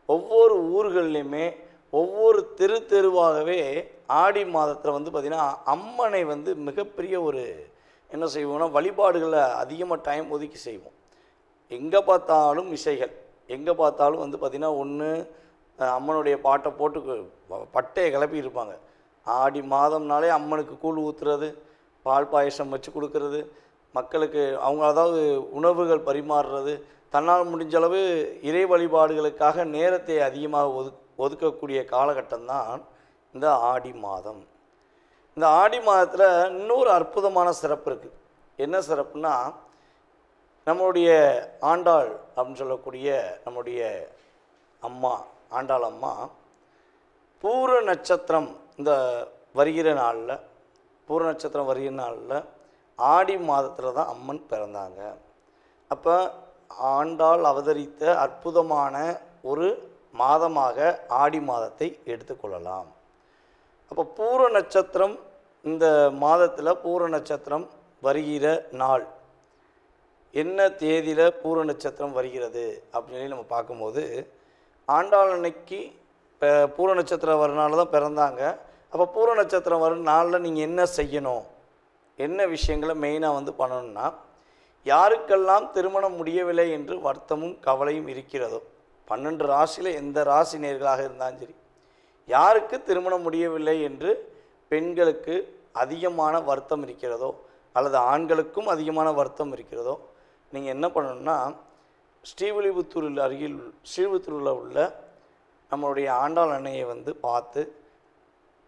ஒவ்வொரு ஊர்கள்லேயுமே ஒவ்வொரு தெருவாகவே ஆடி மாதத்தில் பார்த்திங்கன்னா அம்மனை மிகப்பெரிய ஒரு என்ன செய்வோம்னா வழிபாடுகளை அதிகமாக டைம் ஒதுக்கி செய்வோம். எங்கே பார்த்தாலும் இசைகள், எங்கே பார்த்தாலும் பார்த்திங்கன்னா ஒன்று அம்மனுடைய பாட்டை போட்டு பட்டையை கிளப்பி இருப்பாங்க. ஆடி மாதம்னாலே அம்மனுக்கு கூழ் ஊற்றுறது, பால் பாயசம் வச்சு கொடுக்கறது, மக்களுக்கு அவங்க அதாவது உணவுகள் பரிமாறுறது, தன்னால் முடிஞ்சளவு இறை வழிபாடுகளுக்காக நேரத்தை அதிகமாக ஒதுக்கக்கூடிய காலகட்டம்தான் இந்த ஆடி மாதம். இந்த ஆடி மாதத்தில் இன்னொரு அற்புதமான சிறப்பு இருக்குது. என்ன சிறப்புனா, நம்மளுடைய ஆண்டாள் அப்படின்னு சொல்லக்கூடிய நம்முடைய அம்மா ஆண்டாள் அம்மா பூர நட்சத்திரம் இந்த வருகிற நாளில், பூர நட்சத்திரம் வருகிற நாளில் ஆடி மாதத்தில் தான் அம்மன் பிறந்தாங்க. அப்போ ஆண்டாள் அவதரித்த அற்புதமான ஒரு மாதமாக ஆடி மாதத்தை எடுத்துக்கொள்ளலாம். அப்போ பூர நட்சத்திரம், இந்த மாதத்தில் பூர நட்சத்திரம் வருகிற நாள் என்ன தேதியில் பூர நட்சத்திரம் வருகிறது அப்படின்னு சொல்லி நம்ம பார்க்கும்போது, ஆண்டாள் அன்னைக்கு பூர நட்சத்திரம் வர நாள் தான் பிறந்தாங்க. அப்போ பூர நட்சத்திரம் வரும் நாளில் நீங்கள் என்ன செய்யணும், என்ன விஷயங்களை மெயினாக பண்ணணும்னா, யாருக்கெல்லாம் திருமணம் முடியவில்லை என்று வருத்தமும் கவலையும் இருக்கிறதோ, 12 ராசியில் எந்த ராசி நேர்களாக இருந்தாலும் சரி, யாருக்கு திருமணம் முடியவில்லை என்று பெண்களுக்கு அதிகமான வருத்தம் இருக்கிறதோ அல்லது ஆண்களுக்கும் அதிகமான வருத்தம் இருக்கிறதோ, நீங்கள் என்ன பண்ணணும்னா, ஸ்ரீவில்லிபுத்தூரில் அருகில் ஸ்ரீவில்லிபுத்தூரில் உள்ள நம்மளுடைய ஆண்டாள் அன்னையை பார்த்து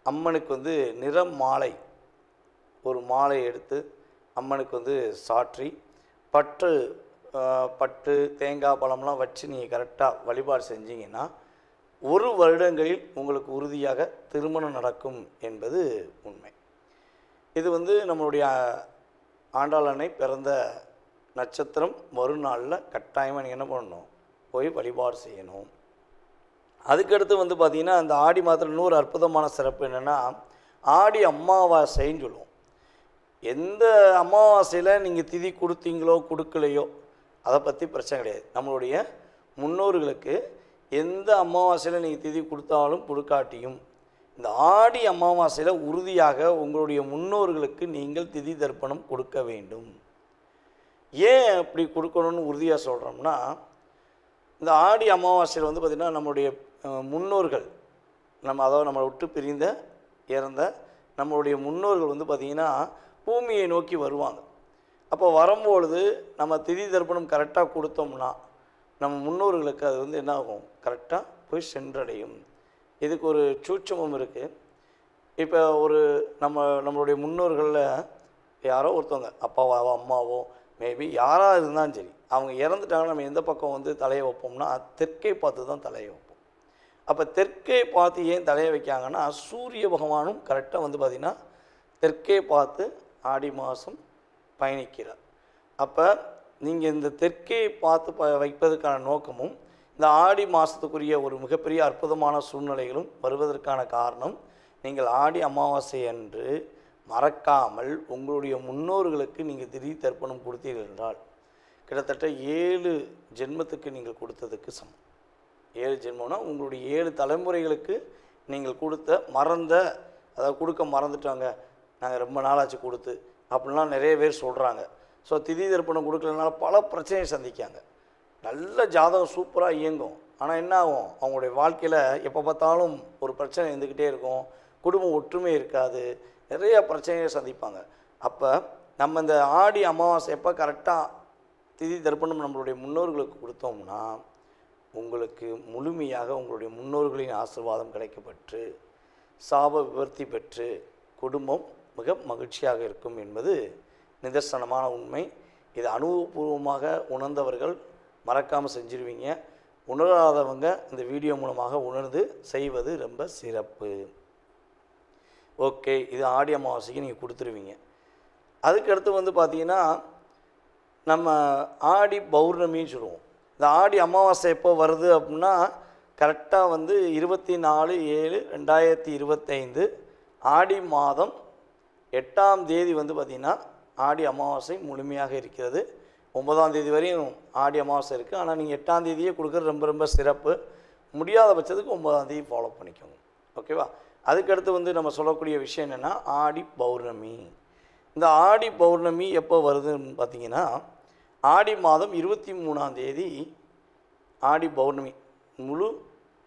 அம்மனுக்கு நிறம் மாலை, ஒரு மாலை எடுத்து அம்மனுக்கு சாற்றி பட்டு தேங்காய் பழம்லாம் வச்சு நீங்கள் கரெக்டாக வழிபாடு செஞ்சீங்கன்னா 1 வருடங்களில் உங்களுக்கு உறுதியாக திருமணம் நடக்கும் என்பது உண்மை. இது நம்மளுடைய ஆண்டாள் அன்னை பிறந்த நட்சத்திரம் மறுநாளில் கட்டாயமாக நீங்கள் என்ன பண்ணணும், போய் வழிபாடு செய்யணும். அதுக்கடுத்து பார்த்திங்கன்னா, அந்த ஆடி மாதத்தில் இன்னொரு அற்புதமான சிறப்பு என்னென்னா, ஆடி அமாவாசைன்னு சொல்லுவோம். எந்த அமாவாசையில் நீங்கள் திதி கொடுத்தீங்களோ கொடுக்கலையோ அதை பற்றி பிரச்சனை கிடையாது. நம்மளுடைய முன்னோர்களுக்கு எந்த அமாவாசையில் நீங்கள் திதி கொடுத்தாலும் கொடுக்காட்டியும் இந்த ஆடி அமாவாசையில் உறுதியாக உங்களுடைய முன்னோர்களுக்கு நீங்கள் திதி தர்ப்பணம் கொடுக்க வேண்டும். ஏன் அப்படி கொடுக்கணும்னு உறுதியாக சொல்கிறோம்னா, இந்த ஆடி அமாவாசையில் பார்த்திங்கன்னா நம்மளுடைய முன்னோர்கள், அதாவது நம்மளை விட்டு பிரிந்த இறந்த நம்மளுடைய முன்னோர்கள் பார்த்திங்கன்னா பூமியை நோக்கி வருவாங்க. அப்போ வரும்பொழுது நம்ம திதி தர்ப்பணம் கரெக்டாக கொடுத்தோம்னா நம்ம முன்னோர்களுக்கு அது என்ன ஆகும், கரெக்டாக போய் சென்றடையும். இதுக்கு ஒரு சூட்சமும் இருக்குது. இப்போ நம்மளுடைய முன்னோர்களில் யாரோ ஒருத்தவங்க அப்பாவோ அம்மாவோ மேபி யாராக இருந்தாலும் சரி, அவங்க இறந்துட்டாங்கன்னா நம்ம எந்த பக்கம் தலையை வைப்போம்னா தெற்கை பார்த்து தான் தலையை வைப்போம். அப்போ தெற்கை பார்த்து ஏன் தலையை வைக்காங்கன்னா, சூரிய பகவானும் கரெக்டாக பார்த்திங்கன்னா தெற்கே பார்த்து ஆடி மாதம் பயணிக்கிறார். அப்போ நீங்கள் இந்த தெற்கே பார்த்து வைப்பதற்கான நோக்கமும் இந்த ஆடி மாதத்துக்குரிய ஒரு மிகப்பெரிய அற்புதமான சூழ்நிலைகளும் வருவதற்கான காரணம், நீங்கள் ஆடி அமாவாசை அன்று மறக்காமல் உங்களுடைய முன்னோர்களுக்கு நீங்கள் திதி தர்ப்பணம் கொடுத்தீர்கள் என்றால் கிட்டத்தட்ட 7 ஜென்மத்துக்கு நீங்கள் கொடுத்ததுக்கு சமம். 7 ஜென்மம்னா உங்களுடைய 7 தலைமுறைகளுக்கு நீங்கள் அதாவது கொடுக்க மறந்துட்டாங்க, நாங்கள் ரொம்ப நாளாச்சு கொடுத்து அப்படின்லாம் நிறைய பேர் சொல்கிறாங்க. ஸோ திதி தர்ப்பணம் கொடுக்கலனால பல பிரச்சனையை சந்திக்காங்க. நல்ல ஜாதகம் சூப்பராக இயங்கும், ஆனால் என்ன ஆகும், அவங்களுடைய வாழ்க்கையில் எப்போ பார்த்தாலும் ஒரு பிரச்சனை இருந்துக்கிட்டே இருக்கும், குடும்பம் ஒற்றுமை இருக்காது, நிறைய பிரச்சனையை சந்திப்பாங்க. அப்போ நம்ம இந்த ஆடி அமாவாசை எப்போ கரெக்டாக திதி தர்ப்பணம் நம்மளுடைய முன்னோர்களுக்கு கொடுத்தோம்னா உங்களுக்கு முழுமையாக உங்களுடைய முன்னோர்களின் ஆசீர்வாதம் கிடைக்கப்பெற்று சாப விவர்த்தி பெற்று குடும்பம் மிக மகிழ்ச்சியாக இருக்கும் என்பது நிதர்சனமான உண்மை. இது அனுபவபூர்வமாக உணர்ந்தவர்கள் மறக்காமல் செஞ்சிருவீங்க. உணராதவங்க இந்த வீடியோ மூலமாக உணர்ந்து செய்வது ரொம்ப சிறப்பு. ஓகே, இது ஆடி அமாவாசைக்கு நீங்கள் கொடுத்துருவீங்க. அதுக்கடுத்து பார்த்தீங்கன்னா நம்ம ஆடி பௌர்ணமின்னு சொல்லுவோம். இந்த ஆடி அமாவாசை எப்போ வருது அப்படின்னா கரெக்டாக 24/7/2025 ஆடி மாதம் 8ஆம் தேதி பார்த்திங்கன்னா ஆடி அமாவாசை முழுமையாக இருக்கிறது. 9ஆம் தேதி வரையும் ஆடி அமாவாசை இருக்குது. ஆனால் நீங்கள் 8ஆம் தேதியே கொடுக்குறது ரொம்ப ரொம்ப சிறப்பு. முடியாத பட்சத்துக்கு 9ஆம் தேதி ஃபாலோ பண்ணிக்கோங்க. ஓகேவா? அதுக்கடுத்து நம்ம சொல்லக்கூடிய விஷயம் என்னென்னா ஆடி பௌர்ணமி. இந்த ஆடி பௌர்ணமி எப்போ வருதுன்னு பார்த்திங்கன்னா ஆடி மாதம் 23ஆம் தேதி ஆடி பௌர்ணமி முழு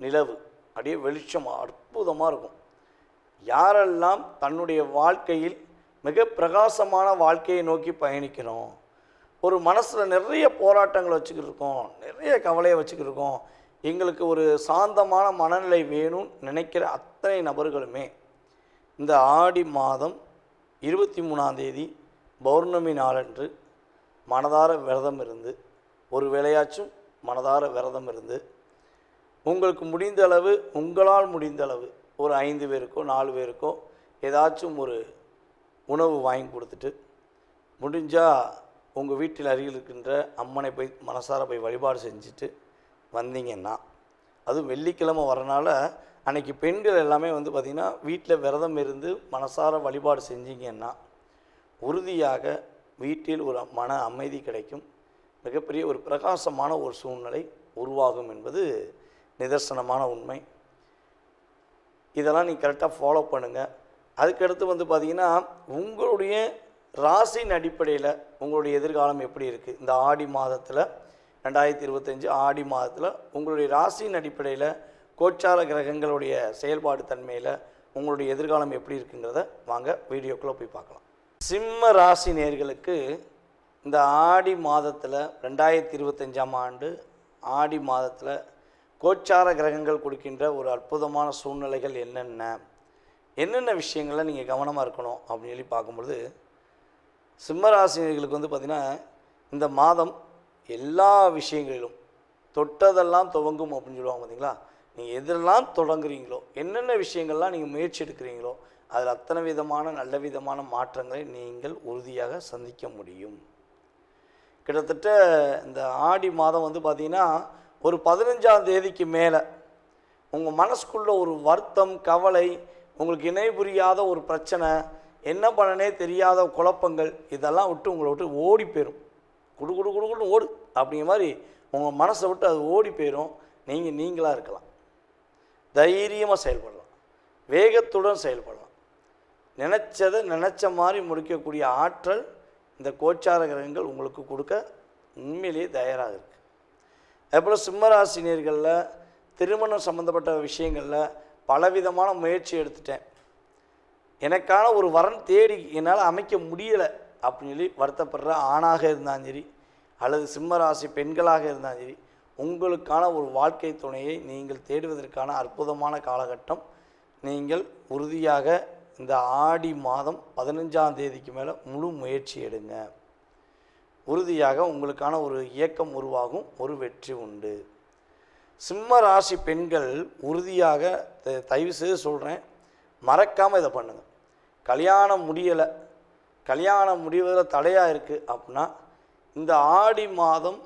நிலவு அப்படியே வெளிச்சம் அற்புதமாக இருக்கும். யாரெல்லாம் தன்னுடைய வாழ்க்கையில் மிக பிரகாசமான வாழ்க்கையை நோக்கி பயணிக்கணும், ஒரு மனசில் நிறைய போராட்டங்களை வச்சுக்கிட்டு இருக்கோம், நிறைய கவலையை வச்சுக்கிட்டு இருக்கோம், எங்களுக்கு ஒரு சாந்தமான மனநிலை வேணும்னு நினைக்கிற அத்தனை நபர்களுமே இந்த ஆடி மாதம் 23ஆம் தேதி பௌர்ணமி நாளன்று மனதார விரதம் இருந்து, ஒரு வேளையாச்சும் மனதார விரதம் இருந்து, உங்களுக்கு முடிந்த அளவு, உங்களால் முடிந்த அளவு ஒரு 5 பேருக்கோ 4 பேருக்கோ ஏதாச்சும் ஒரு உணவு வாங்கி கொடுத்துட்டு, முடிஞ்சால் உங்கள் வீட்டில் அருகில் இருக்கின்ற அம்மனை போய் மனசார போய் வழிபாடு செஞ்சுட்டு வந்தீங்கன்னா, அதுவும் வெள்ளிக்கிழமை வரனால அன்றைக்கி பெண்கள் எல்லாமே வந்து பார்த்திங்கன்னா வீட்டில் விரதம் இருந்து மனசார வழிபாடு செஞ்சீங்கன்னா உறுதியாக வீட்டில் ஒரு மன அமைதி கிடைக்கும், மிகப்பெரிய ஒரு பிரகாசமான ஒரு சூழ்நிலை உருவாகும் என்பது நிதர்சனமான உண்மை. இதெல்லாம் நீங்கள் கரெக்டாக ஃபாலோ பண்ணுங்கள். அதுக்கடுத்து வந்து பார்த்திங்கன்னா உங்களுடைய ராசியின் அடிப்படையில் உங்களுடைய எதிர்காலம் எப்படி இருக்குது, இந்த ஆடி மாதத்தில் 2025 ஆடி மாதத்தில் உங்களுடைய ராசியின் அடிப்படையில் கோச்சார கிரகங்களுடைய செயல்பாடு தன்மையில் உங்களுடைய எதிர்காலம் எப்படி இருக்குங்கிறத வாங்க வீடியோக்குள்ளே போய் பார்க்கலாம். சிம்ம ராசி நேயர்களுக்கு இந்த ஆடி மாதத்தில் 2025ஆம் ஆண்டு ஆடி மாதத்தில் கோச்சார கிரகங்கள் கொடுக்கின்ற ஒரு அற்புதமான சூழ்நிலைகள் என்னென்ன விஷயங்களில் நீங்கள் கவனமாக இருக்கணும் அப்படின்னு சொல்லி பார்க்கும்பொழுது, சிம்மராசினியர்களுக்கு வந்து பார்த்திங்கன்னா இந்த மாதம் எல்லா விஷயங்களிலும் தொட்டதெல்லாம் துவங்கும் அப்படின்னு சொல்லுவாங்க பார்த்தீங்களா. நீங்கள் எதெல்லாம் தொடங்குறீங்களோ, என்னென்ன விஷயங்கள்லாம் நீங்கள் முயற்சி எடுக்கிறீங்களோ, அதில் அத்தனை விதமான நல்ல விதமான மாற்றங்களை நீங்கள் உறுதியாக சந்திக்க முடியும். கிட்டத்தட்ட இந்த ஆடி மாதம் வந்து பார்த்திங்கன்னா ஒரு 15ஆம் தேதிக்கு மேலே உங்கள் மனசுக்குள்ளே ஒரு வருத்தம், கவலை, உங்களுக்கு இணை புரியாத ஒரு பிரச்சனை, என்ன பண்ணனே தெரியாத குழப்பங்கள், இதெல்லாம் விட்டு உங்களை விட்டு ஓடி போயிடும். குடுன்னு ஓடு அப்படிங்கிற மாதிரி உங்கள் மனசை விட்டு அது ஓடி போயிடும். நீங்களாக இருக்கலாம், தைரியமாக செயல்படலாம், வேகத்துடன் செயல்படலாம், நினச்சதை நினச்ச மாதிரி முடிக்கக்கூடிய ஆற்றல் இந்த கோச்சார கிரகங்கள் உங்களுக்கு கொடுக்க உண்மையிலேயே தயாராக இருக்குது. அதுபோல் சிம்மராசினியர்களில் திருமணம் சம்மந்தப்பட்ட விஷயங்களில் பலவிதமான முயற்சி எடுத்துட்டேன், எனக்கான ஒரு வரன் தேடி என்னால் அமைக்க முடியலை அப்படின்னு சொல்லி வருத்தப்படுற ஆணாக இருந்தாலும் சரி, அல்லது சிம்மராசி பெண்களாக இருந்தாலும் சரி, உங்களுக்கான ஒரு வாழ்க்கை துணையை நீங்கள் தேடுவதற்கான அற்புதமான காலகட்டம். நீங்கள் உறுதியாக இந்த ஆடி மாதம் 15ஆம் தேதிக்கு மேலே முழு முயற்சி எடுங்க. உறுதியாக உங்களுக்கான ஒரு இயக்கம் உருவாகும், ஒரு வெற்றி உண்டு. சிம்ம ராசி பெண்கள் உறுதியாக தயவு செய்து சொல்கிறேன், மறக்காமல் இதை பண்ணுங்கள். கல்யாணம் முடியலை, கல்யாணம் முடிவதில் தடையாக இருக்குது அப்படின்னா இந்த ஆடி மாதம்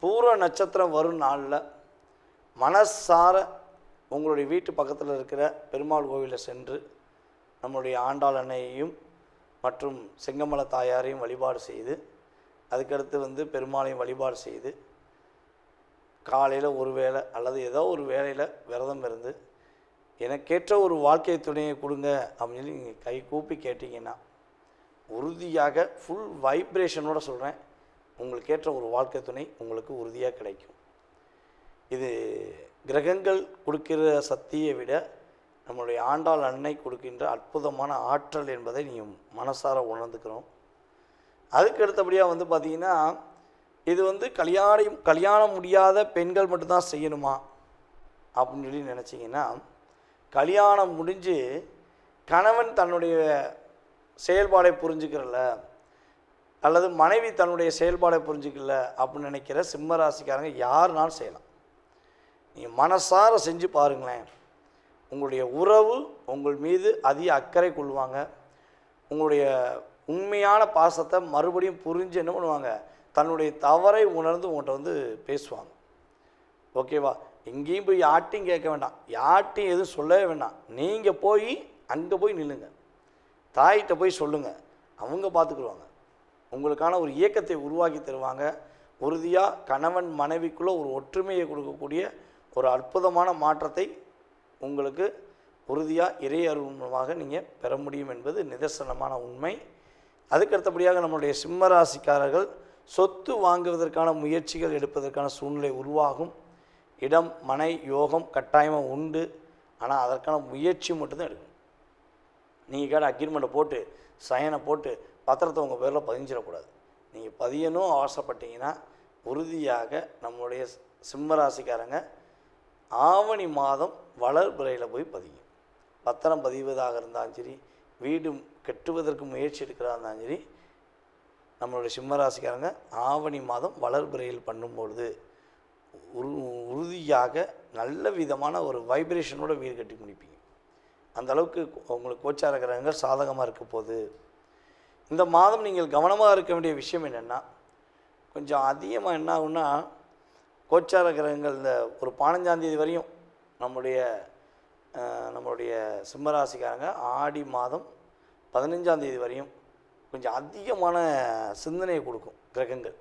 பூர நட்சத்திரம் வரும் நாளில் மனசார உங்களுடைய வீட்டு பக்கத்தில் இருக்கிற பெருமாள் கோவிலில் சென்று நம்மளுடைய ஆண்டாள் அன்னையையும் மற்றும் செங்கமல தாயாரையும் வழிபாடு செய்து, அதுக்கடுத்து வந்து பெருமாளையும் வழிபாடு செய்து, காலையில் ஒரு வேளை அல்லது ஏதோ ஒரு வேளையில் விரதம் இருந்து எனக்கேற்ற ஒரு வாழ்க்கை துணையை கொடுங்க அப்படின்னு சொல்லி நீங்கள் கை கூப்பி கேட்டிங்கன்னா உறுதியாக ஃபுல் வைப்ரேஷனோடு சொல்கிறேன், உங்களுக்கு ஏற்ற ஒரு வாழ்க்கை துணை உங்களுக்கு உறுதியாக கிடைக்கும். இது கிரகங்கள் கொடுக்கிற சக்தியை விட நம்மளுடைய ஆண்டாள் அன்னை கொடுக்கின்ற அற்புதமான ஆற்றல் என்பதை நீங்கள் மனசார உணர்ந்துக்கிறோம். அதுக்கு அடுத்தபடியாக வந்து பார்த்திங்கன்னா இது வந்து கல்யாணம் முடியாத பெண்கள் மட்டும்தான் செய்யணுமா அப்படின்னு சொல்லி நினச்சிங்கன்னா, கல்யாணம் முடிஞ்சு கணவன் தன்னுடைய செயல்பாடை புரிஞ்சுக்கிறல அல்லது மனைவி தன்னுடைய செயல்பாடை புரிஞ்சுக்கல அப்படின்னு நினைக்கிற சிம்மராசிக்காரங்க யாருனாலும் செய்யலாம். நீங்கள் மனசார செஞ்சு பாருங்களேன், உங்களுடைய உறவு உங்கள் மீது அதிக அக்கறை கொள்வாங்க. உங்களுடைய உண்மையான பாசத்தை மறுபடியும் புரிஞ்சு என்ன பண்ணுவாங்க, தன்னுடைய தவறை உணர்ந்து உங்கள்கிட்ட வந்து பேசுவாங்க. ஓகேவா? எங்கேயும் போய் யார்ட்டையும் கேட்க வேண்டாம், யார்ட்டையும் எதுவும் சொல்லவே வேண்டாம். நீங்கள் போய் அங்கே போய் நில்லுங்க, தாயிட்ட போய் சொல்லுங்கள், அவங்க பார்த்துக்குருவாங்க. உங்களுக்கான ஒரு இயக்கத்தை உருவாக்கி தருவாங்க. உறுதியாக கணவன் மனைவிக்குள்ளே ஒரு ஒற்றுமையை கொடுக்கக்கூடிய ஒரு அற்புதமான மாற்றத்தை உங்களுக்கு உறுதியாக இறை அருள் மூலமாக நீங்கள் பெற முடியும் என்பது நிதர்சனமான உண்மை. அதுக்கடுத்தபடியாக நம்முடைய சிம்மராசிக்காரர்கள் சொத்து வாங்குவதற்கான முயற்சிகள் எடுப்பதற்கான சூழ்நிலை உருவாகும். இடம் மனை யோகம் கட்டாயமாக உண்டு. ஆனால் அதற்கான முயற்சி மட்டும்தான் எடுக்கணும். நீங்கள் கேட்ட அக்ரிமெண்ட்டை போட்டு சயனை போட்டு பத்திரத்தை உங்கள் பேரில் பதிஞ்சிடக்கூடாது. நீங்கள் பதியணும் ஆசைப்பட்டீங்கன்னா உறுதியாக நம்மளுடைய சிம்ம ராசிக்காரங்க ஆவணி மாதம் வளர்பிறையில் போய் பதிங்க. பத்திரம் பதிவதாக இருந்தாலும் சரி, வீடு கட்டுவதற்கு முயற்சி எடுக்கிறதா இருந்தாலும் சரி, நம்மளுடைய சிம்ம ராசிக்காரங்க ஆவணி மாதம் வளர்பிறையில் பண்ணும்பொழுது உறுதியாக நல்ல விதமான ஒரு வைப்ரேஷனோட வீடு கட்டி முடிப்பீங்க. அந்த அளவுக்கு உங்களுக்கு கோச்சார கிரகங்கள் சாதகமாக இருக்க போகுது. இந்த மாதம் நீங்கள் கவனமாக இருக்க வேண்டிய விஷயம் என்னென்னா, கொஞ்சம் அதிகமாக என்ன ஆகுன்னா, கோச்சார கிரகங்கள் இந்த ஒரு 15ஆம் தேதி வரையும் நம்மளுடைய சிம்மராசிக்காரங்க ஆடி மாதம் 15ஆம் தேதி வரையும் கொஞ்சம் அதிகமான சிந்தனையை கொடுக்கும். கிரகங்கள்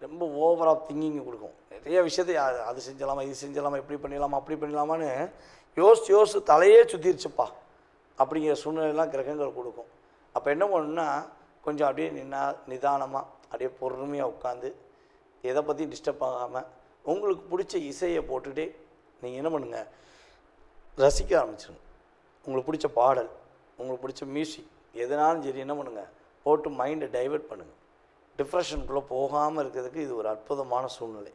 ரொம்ப ஓவர் ஆஃப் திங்கிங்கை கொடுக்கும். நிறைய விஷயத்தை அது செஞ்சலாமா, இது செஞ்சலாமா, இப்படி பண்ணிடலாமா, அப்படி பண்ணிடலாமான்னு யோசிச்சு தலையே சுற்றிருச்சுப்பா அப்படிங்கிற சூழ்நிலையெல்லாம் கிரகங்கள் கொடுக்கும். அப்போ என்ன பண்ணணுன்னா, கொஞ்சம் அப்படியே நிதானமாக அப்படியே பொறுமையாக உட்காந்து எதை பற்றியும் டிஸ்டர்ப் ஆகாமல் உங்களுக்கு பிடிச்ச இசையை போட்டுகிட்டே நீங்கள் என்ன பண்ணுங்கள், ரசிக்க ஆரம்பிச்சிடுங்க. உங்களுக்கு பிடிச்ச பாடல், உங்களுக்கு பிடிச்ச மியூசிக் எதனாலும் சரி என்ன பண்ணுங்கள், போட்டு மைண்டை டைவெர்ட் பண்ணுங்கள். டிப்ரெஷனுக்குள்ளே போகாமல் இருக்கிறதுக்கு இது ஒரு அற்புதமான சூழ்நிலை.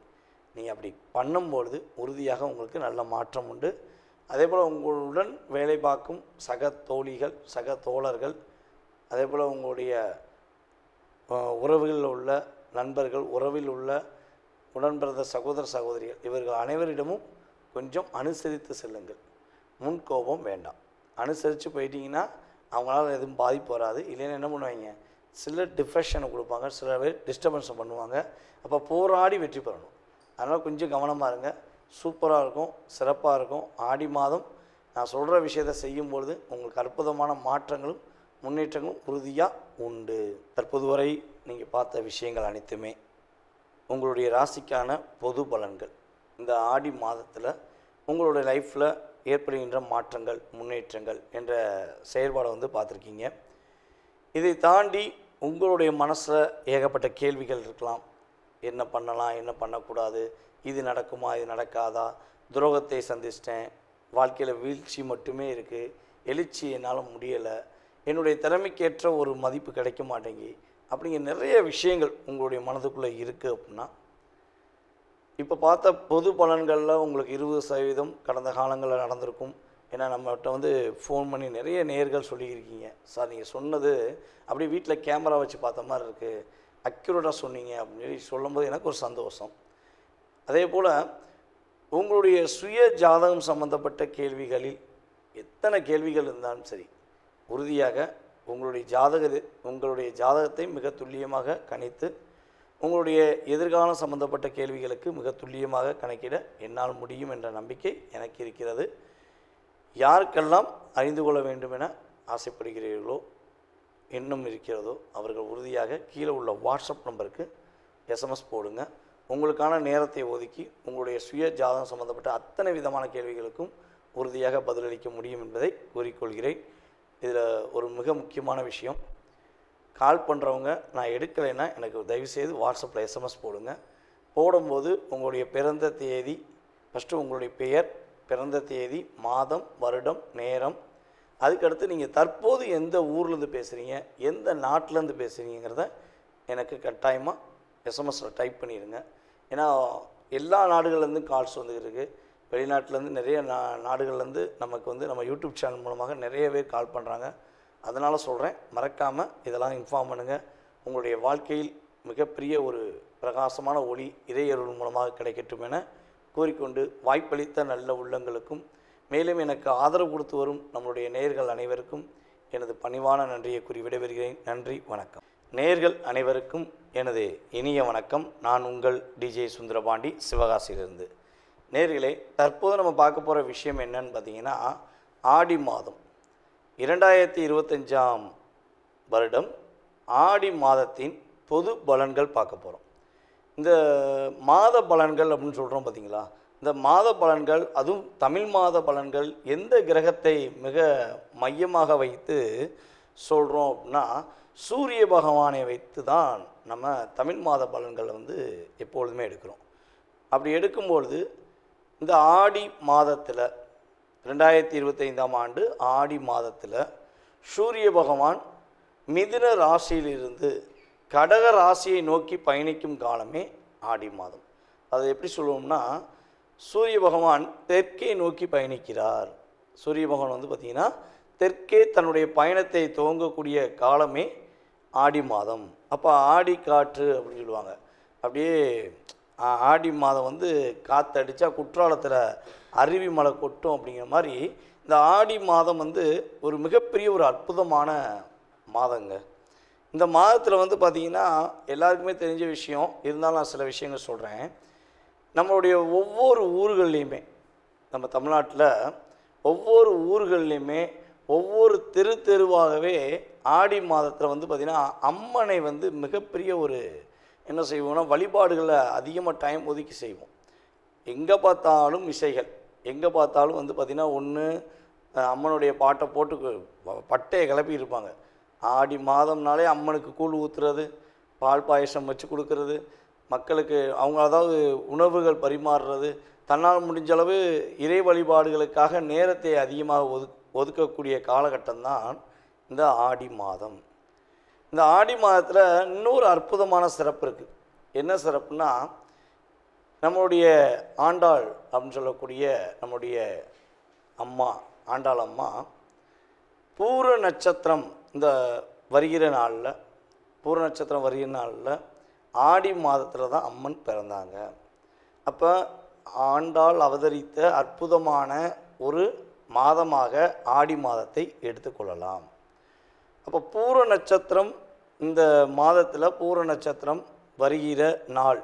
நீங்கள் அப்படி பண்ணும்பொழுது உறுதியாக உங்களுக்கு நல்ல மாற்றம் உண்டு. அதே போல் உங்களுடன் வேலை பார்க்கும் சக தோழிகள், சக தோழர்கள், அதே போல் உங்களுடைய உறவுகளில் உள்ள நண்பர்கள், உறவில் உள்ள உடன்பிறந்த சகோதர சகோதரிகள், இவர்கள் அனைவரிடமும் கொஞ்சம் அனுசரித்து செல்லுங்கள். முன்கோபம் வேண்டாம். அனுசரித்து போயிட்டீங்கன்னா அவங்களால எதுவும் பாதிப்பு வராது. இல்லைன்னா என்ன பண்ணுவாங்க, சிலர் டிப்ரெஷனை கொடுப்பாங்க, சில பேர் டிஸ்டர்பன்ஸை பண்ணுவாங்க. அப்போ போராடி வெற்றி பெறணும். அதனால் கொஞ்சம் கவனமாக இருங்க. சூப்பராக இருக்கும், சிறப்பாக இருக்கும். ஆடி மாதம் நான் சொல்கிற விஷயத்தை செய்யும்பொழுது உங்களுக்கு அற்புதமான மாற்றங்களும் முன்னேற்றங்களும் உறுதியாக உண்டு. தற்போது வரை நீங்கள் பார்த்த விஷயங்கள் அனைத்துமே உங்களுடைய ராசிக்கான பொது பலன்கள். இந்த ஆடி மாதத்தில் உங்களுடைய லைஃப்பில் ஏற்படுகின்ற மாற்றங்கள், முன்னேற்றங்கள் என்ற செயல்பாடை பார்த்துருக்கீங்க. இதை தாண்டி உங்களுடைய மனசில் ஏகப்பட்ட கேள்விகள் இருக்கலாம். என்ன பண்ணலாம், என்ன பண்ணக்கூடாது, இது நடக்குமா, இது நடக்காதா, துரோகத்தை சந்திச்சிட்டேன், வாழ்க்கையில் வீழ்ச்சி மட்டுமே இருக்குது, எழுச்சி என்னால் முடியலை, என்னுடைய திறமைக்கேற்ற ஒரு மதிப்பு கிடைக்க மாட்டேங்கி, அப்படிங்கிற நிறைய விஷயங்கள் உங்களுடைய மனதுக்குள்ளே இருக்குது. அப்படின்னா இப்போ பார்த்த பொது பலன்களில் உங்களுக்கு 20% கடந்த காலங்களில் நடந்திருக்கும். ஏன்னா நம்மகிட்ட ஃபோன் பண்ணி நிறைய நேயர்கள் சொல்லியிருக்கீங்க, சார் நீங்கள் சொன்னது அப்படியே வீட்டில் கேமரா வச்சு பார்த்த மாதிரி இருக்குது, அக்யூரேட்டாக சொன்னீங்க அப்படின்னு சொல்லி சொல்லும்போது எனக்கு ஒரு சந்தோஷம். அதே போல் உங்களுடைய சுய ஜாதகம் சம்பந்தப்பட்ட கேள்விகளில் எத்தனை கேள்விகள் இருந்தாலும் சரி, உறுதியாக உங்களுடைய ஜாதகத்தை மிக துல்லியமாக கணித்து உங்களுடைய எதிர்காலம் சம்பந்தப்பட்ட கேள்விகளுக்கு மிக துல்லியமாக கணக்கிட என்னால் முடியும் என்ற நம்பிக்கை எனக்கு இருக்கிறது. யாருக்கெல்லாம் அறிந்து கொள்ள வேண்டும் என ஆசைப்படுகிறீர்களோ, எண்ணம் இருக்கிறதோ, அவர்கள் உறுதியாக கீழே உள்ள வாட்ஸ்அப் நம்பருக்கு எஸ்எம்எஸ் போடுங்க. உங்களுக்கான நேரத்தை ஒதுக்கி உங்களுடைய சுய ஜாதகம் சம்பந்தப்பட்ட அத்தனை விதமான கேள்விகளுக்கும் உறுதியாக பதிலளிக்க முடியும் என்பதை கூறிக்கொள்கிறேன். இதில் ஒரு மிக முக்கியமான விஷயம், கால் பண்ணுறவங்க நான் எடுக்கலைன்னா எனக்கு தயவுசெய்து வாட்ஸ்அப்பில் எஸ்எம்எஸ் போடுங்க. போடும்போது உங்களுடைய பிறந்த தேதி, ஃபஸ்ட்டு உங்களுடைய பெயர், பிறந்த தேதி, மாதம், வருடம், நேரம், அதுக்கடுத்து நீங்கள் தற்போது எந்த ஊர்லேருந்து பேசுகிறீங்க, எந்த நாட்டிலேருந்து பேசுகிறீங்கிறத எனக்கு கட்டாயமாக எஸ்எம்எஸில் டைப் பண்ணிடுங்க. ஏன்னா எல்லா நாடுகள்லேருந்து கால்ஸ் வந்துருக்கு. வெளிநாட்டிலேருந்து நிறைய நாடுகள்லேருந்து நமக்கு நம்ம யூடியூப் சேனல் மூலமாக நிறைய பேர் கால் பண்ணுறாங்க. அதனால் சொல்கிறேன், மறக்காமல் இதெல்லாம் இன்ஃபார்ம் பண்ணுங்கள். உங்களுடைய வாழ்க்கையில் மிகப்பெரிய ஒரு பிரகாசமான ஒளி இறையருள் மூலமாக கிடைக்கட்டும் என கூறிக்கொண்டு, வாய்ப்பளித்த நல்ல உள்ளங்களுக்கும் மேலும் எனக்கு ஆதரவு கொடுத்து வரும் நம்முடைய நேயர்கள் அனைவருக்கும் எனது பணிவான நன்றியை கூறி விடைபெறுகிறேன். நன்றி, வணக்கம். நேயர்கள் அனைவருக்கும் எனது இனிய வணக்கம். நான் உங்கள் டிஜே சுந்தரபாண்டி, சிவகாசியிலிருந்து. நேயர்களே, தற்போது நம்ம பார்க்க போகிற விஷயம் என்னன்னு பார்த்தீங்கன்னா, ஆடி மாதம் 2025ஆம் வருடம் ஆடி மாதத்தின் பொது பலன்கள் பார்க்க போகிறோம். இந்த மாத பலன்கள் அப்படின்னு சொல்கிறோம் பார்த்தீங்களா, இந்த மாத பலன்கள், அதுவும் தமிழ் மாத பலன்கள் எந்த கிரகத்தை மிக மையமாக வைத்து சொல்கிறோம் அப்படின்னா, சூரிய பகவானை வைத்து தான் நம்ம தமிழ் மாத பலன்களை எப்பொழுதுமே எடுக்கிறோம். அப்படி எடுக்கும்பொழுது இந்த ஆடி மாதத்தில் 2025ஆம் ஆண்டு ஆடி மாதத்தில் சூரிய பகவான் மிதுன ராசியிலிருந்து கடக ராசியை நோக்கி பயணிக்கும் காலமே ஆடி மாதம். அதை எப்படி சொல்லுவோம்னா, சூரிய பகவான் தெற்கே நோக்கி பயணிக்கிறார். சூரிய பகவான் வந்து பார்த்திங்கன்னா தெற்கே தன்னுடைய பயணத்தை துவங்கக்கூடிய காலமே ஆடி மாதம். அப்போ ஆடி காற்று அப்படின்னு சொல்லுவாங்க. அப்படியே ஆடி மாதம் வந்து காற்றடிச்சா குற்றாலத்தில் அருவி மலை கொட்டும் அப்படிங்கிற மாதிரி இந்த ஆடி மாதம் வந்து ஒரு மிகப்பெரிய ஒரு அற்புதமான மாதங்க. இந்த மாதத்தில் வந்து பார்த்திங்கன்னா எல்லாருக்குமே தெரிஞ்ச விஷயம் இருந்தாலும் நான் சில விஷயங்கள் சொல்கிறேன். நம்மளுடைய ஒவ்வொரு ஊர்கள்லேயுமே, நம்ம தமிழ்நாட்டில் ஒவ்வொரு ஊர்கள்லேயுமே ஒவ்வொரு தெருவாகவே ஆடி மாதத்தில் வந்து பார்த்திங்கன்னா அம்மனை வந்து மிகப்பெரிய ஒரு என்ன செய்வோம்னா வழிபாடுகளை அதிகமாக டைம் ஒதுக்கி செய்வோம். எங்கே பார்த்தாலும் இசைகள், எங்கே பார்த்தாலும் வந்து பார்த்திங்கன்னா ஒன்று அம்மனுடைய பாட்டை போட்டு பட்டையை கிளப்பி இருப்பாங்க. ஆடி மாதம்னாலே அம்மனுக்கு கூழ் ஊற்றுறது, பால் பாயசம் வச்சு கொடுக்கறது, மக்களுக்கு அவங்க அதாவது உணவுகள் பரிமாறுறது, தன்னால் முடிஞ்சளவு இறை வழிபாடுகளுக்காக நேரத்தை அதிகமாக ஒதுக்கக்கூடிய காலகட்டம்தான் இந்த ஆடி மாதம். இந்த ஆடி மாதத்தில் இன்னொரு அற்புதமான சிறப்பு இருக்குது. என்ன சிறப்புனா, நம்மளுடைய ஆண்டாள் அப்படின்னு சொல்லக்கூடிய நம்முடைய அம்மா ஆண்டாள் அம்மா பூர நட்சத்திரம் இந்த வருகிற நாளில், பூர நட்சத்திரம் வருகிற நாளில் ஆடி மாதத்தில் தான் அம்மன் பிறந்தாங்க. அப்போ ஆண்டாள் அவதரித்த அற்புதமான ஒரு மாதமாக ஆடி மாதத்தை எடுத்துக்கொள்ளலாம். அப்போ பூர நட்சத்திரம் இந்த மாதத்தில் பூர நட்சத்திரம் வருகிற நாள்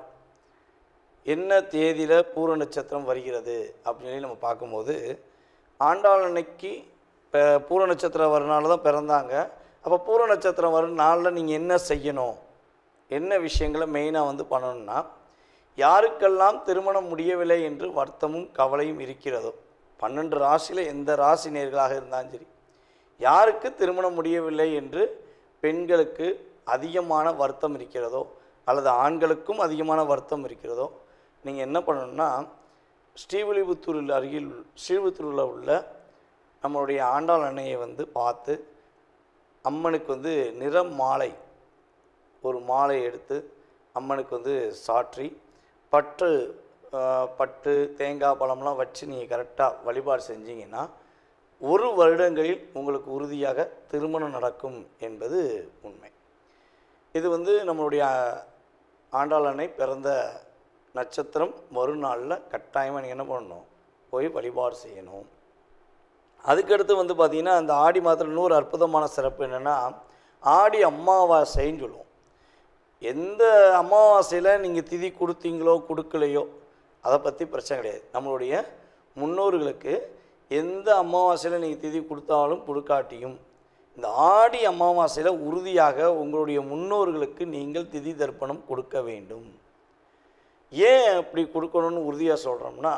என்ன தேதியில் பூர நட்சத்திரம் வருகிறது அப்படின்னு நம்ம பார்க்கும்போது, ஆண்டாள் அன்னைக்கு பூர நட்சத்திரம் வர நாள் தான் பிறந்தாங்க. அப்போ பூர நட்சத்திரம் வர நாளில் நீங்கள் என்ன செய்யணும், என்ன விஷயங்களை மெயினாக வந்து பண்ணணும்னா, யாருக்கெல்லாம் திருமணம் முடியவில்லை என்று வருத்தமும் கவலையும் இருக்கிறதோ, 12 ராசியில் எந்த ராசி நேர்களாக இருந்தாலும் சரி, யாருக்கு திருமணம் முடியவில்லை என்று பெண்களுக்கு அதிகமான வருத்தம் இருக்கிறதோ அல்லது ஆண்களுக்கும் அதிகமான வருத்தம் இருக்கிறதோ, நீங்கள் என்ன பண்ணணும்னா, ஸ்ரீவில்லிபுத்தூரில் அருகில் ஸ்ரீவில்லிபுத்தூரில் உள்ள நம்மளுடைய ஆண்டாள் அன்னையை வந்து பார்த்து அம்மனுக்கு வந்து நிற மாலை, ஒரு மாலை எடுத்து அம்மனுக்கு வந்து சாற்றி பட்டு தேங்காய் பழம்லாம் வச்சு நீங்கள் கரெக்டாக வழிபாடு செஞ்சீங்கன்னா 1 வருடங்களில் உங்களுக்கு உறுதியாக திருமணம் நடக்கும் என்பது உண்மை. இது வந்து நம்மளுடைய ஆண்டாள் அன்னை பிறந்த நட்சத்திரம் மறுநாளில் கட்டாயமாக நீங்கள் என்ன பண்ணணும், போய் வழிபாடு செய்யணும். அதுக்கடுத்து வந்து பார்த்திங்கன்னா அந்த ஆடி மாதத்தில் இன்னொரு அற்புதமான சிறப்பு என்னென்னா, ஆடி அமாவாசைன்னு சொல்லுவோம். எந்த அமாவாசையில் நீங்கள் திதி கொடுத்தீங்களோ கொடுக்கலையோ அதை பற்றி பிரச்சனை கிடையாது. நம்மளுடைய முன்னோர்களுக்கு எந்த அமாவாசையில் நீங்கள் திதி கொடுத்தாலும் கொடுக்காட்டியும் இந்த ஆடி அமாவாசையில் உறுதியாக உங்களுடைய முன்னோர்களுக்கு நீங்கள் திதி தர்ப்பணம் கொடுக்க வேண்டும். ஏன் அப்படி கொடுக்கணும்னு உறுதியாக சொல்கிறோம்னா,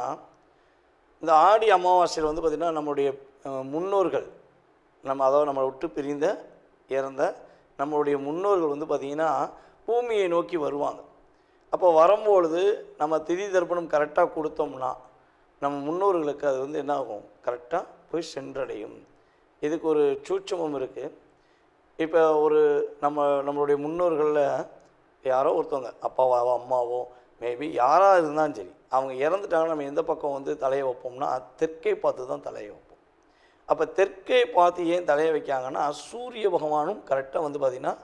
இந்த ஆடி அமாவாசையில் வந்து பார்த்திங்கன்னா நம்மளுடைய முன்னோர்கள், அதாவது நம்மளை விட்டு பிரிந்த இறந்த நம்மளுடைய முன்னோர்கள் வந்து பார்த்திங்கன்னா பூமியை நோக்கி வருவாங்க. அப்போ வரும்பொழுது நம்ம திதி தர்ப்பணம் கரெக்டாக கொடுத்தோம்னா நம்ம முன்னோர்களுக்கு அது வந்து என்ன ஆகும், கரெக்டாக போய் சென்றடையும். இதுக்கு ஒரு சூட்சமம் இருக்குது. இப்போ ஒரு நம்மளுடைய முன்னோர்களில் யாரோ ஒருத்தவங்க அப்பாவோ அம்மாவோ மேபி யாராக இருந்தாலும் சரி, அவங்க இறந்துட்டாங்கன்னா நம்ம எந்த பக்கம் வந்து தலையை வைப்போம்னா தெற்கை பார்த்து தான் தலையை வைப்போம். அப்போ தெற்கை பார்த்து ஏன் தலையை வைக்காங்கன்னா, சூரிய பகவானும் கரெக்டாக வந்து பார்த்திங்கன்னா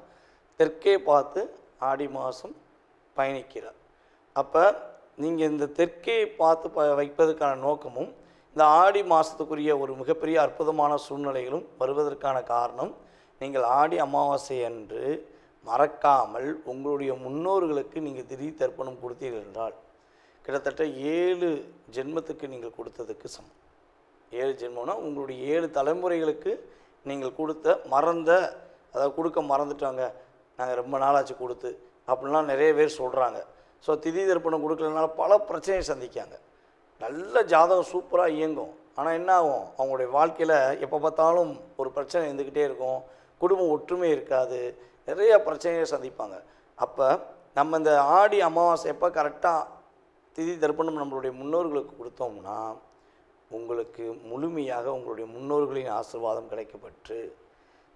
தெற்கே பார்த்து ஆடி மாதம் பயணிக்கிறார். அப்போ நீங்கள் இந்த தெற்கே பார்த்து வைப்பதற்கான நோக்கமும் இந்த ஆடி மாதத்துக்குரிய ஒரு மிகப்பெரிய அற்புதமான சூழ்நிலைகளும் வருவதற்கான காரணம், நீங்கள் ஆடி அமாவாசை அன்று மறக்காமல் உங்களுடைய முன்னோர்களுக்கு நீங்கள் திடீர் தர்ப்பணம் கொடுத்தீர்கள் என்றால் கிட்டத்தட்ட 7 ஜென்மத்துக்கு நீங்கள் கொடுத்ததுக்கு சமம். 7 ஜென்மம்னா உங்களுடைய 7 தலைமுறைகளுக்கு நீங்கள் அதாவது கொடுக்க மறந்துட்டாங்க, நாங்கள் ரொம்ப நாளாச்சு கொடுத்து அப்படின்லாம் நிறைய பேர் சொல்கிறாங்க. ஸோ திதி தர்ப்பணம் கொடுக்கலனால பல பிரச்சனையை சந்திக்காங்க. நல்ல ஜாதகம் சூப்பராக இயங்கும், ஆனால் என்ன ஆகும், அவங்களுடைய வாழ்க்கையில் எப்போ பார்த்தாலும் ஒரு பிரச்சனை இருந்துக்கிட்டே இருக்கும், குடும்பம் ஒற்றுமை இருக்காது, நிறைய பிரச்சனையை சந்திப்பாங்க. அப்போ நம்ம இந்த ஆடி அமாவாசை எப்போ கரெக்டாக திதி தர்ப்பணம் நம்மளுடைய முன்னோர்களுக்கு கொடுத்தோம்னா உங்களுக்கு முழுமையாக உங்களுடைய முன்னோர்களின் ஆசீர்வாதம் கிடைக்கப்பெற்று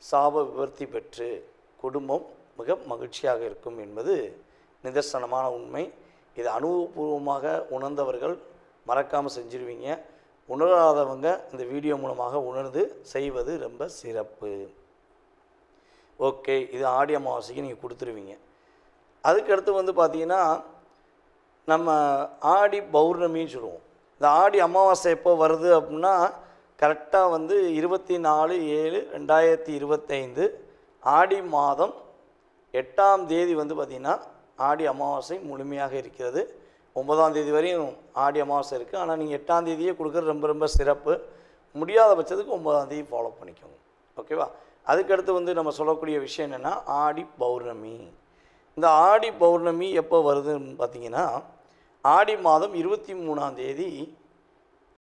சாப விவர்த்தி பெற்று குடும்பம் மிக மகிழ்ச்சியாக இருக்கும் என்பது நிதர்சனமான உண்மை. இது அனுபவபூர்வமாக உணர்ந்தவர்கள் மறக்காமல் செஞ்சிருவீங்க. உணராதவங்க இந்த வீடியோ மூலமாக உணர்ந்து செய்வது ரொம்ப சிறப்பு. ஓகே, இது ஆடி அமாவாசைக்கு நீங்கள் கொடுத்துருவீங்க. அதுக்கடுத்து பார்த்திங்கன்னா நம்ம ஆடி பௌர்ணமின்னு சொல்லுவோம். இந்த ஆடி அமாவாசை எப்போ வருது அப்படின்னா கரெக்டாக 24/7/2025 ஆடி மாதம் 8ஆம் தேதி பார்த்திங்கன்னா ஆடி அமாவாசை முழுமையாக இருக்கிறது. 9ஆம் தேதி வரையும் ஆடி அமாவாசை இருக்குது. ஆனால் நீங்கள் 8ஆம் தேதியே கொடுக்குறது ரொம்ப ரொம்ப சிறப்பு. முடியாத பட்சத்துக்கு 9ஆம் தேதி ஃபாலோ பண்ணிக்கோங்க. ஓகேவா? அதுக்கடுத்து நம்ம சொல்லக்கூடிய விஷயம் என்னென்னா ஆடி பௌர்ணமி. இந்த ஆடி பௌர்ணமி எப்போ வருதுன்னு பார்த்திங்கன்னா ஆடி மாதம் 23ஆம் தேதி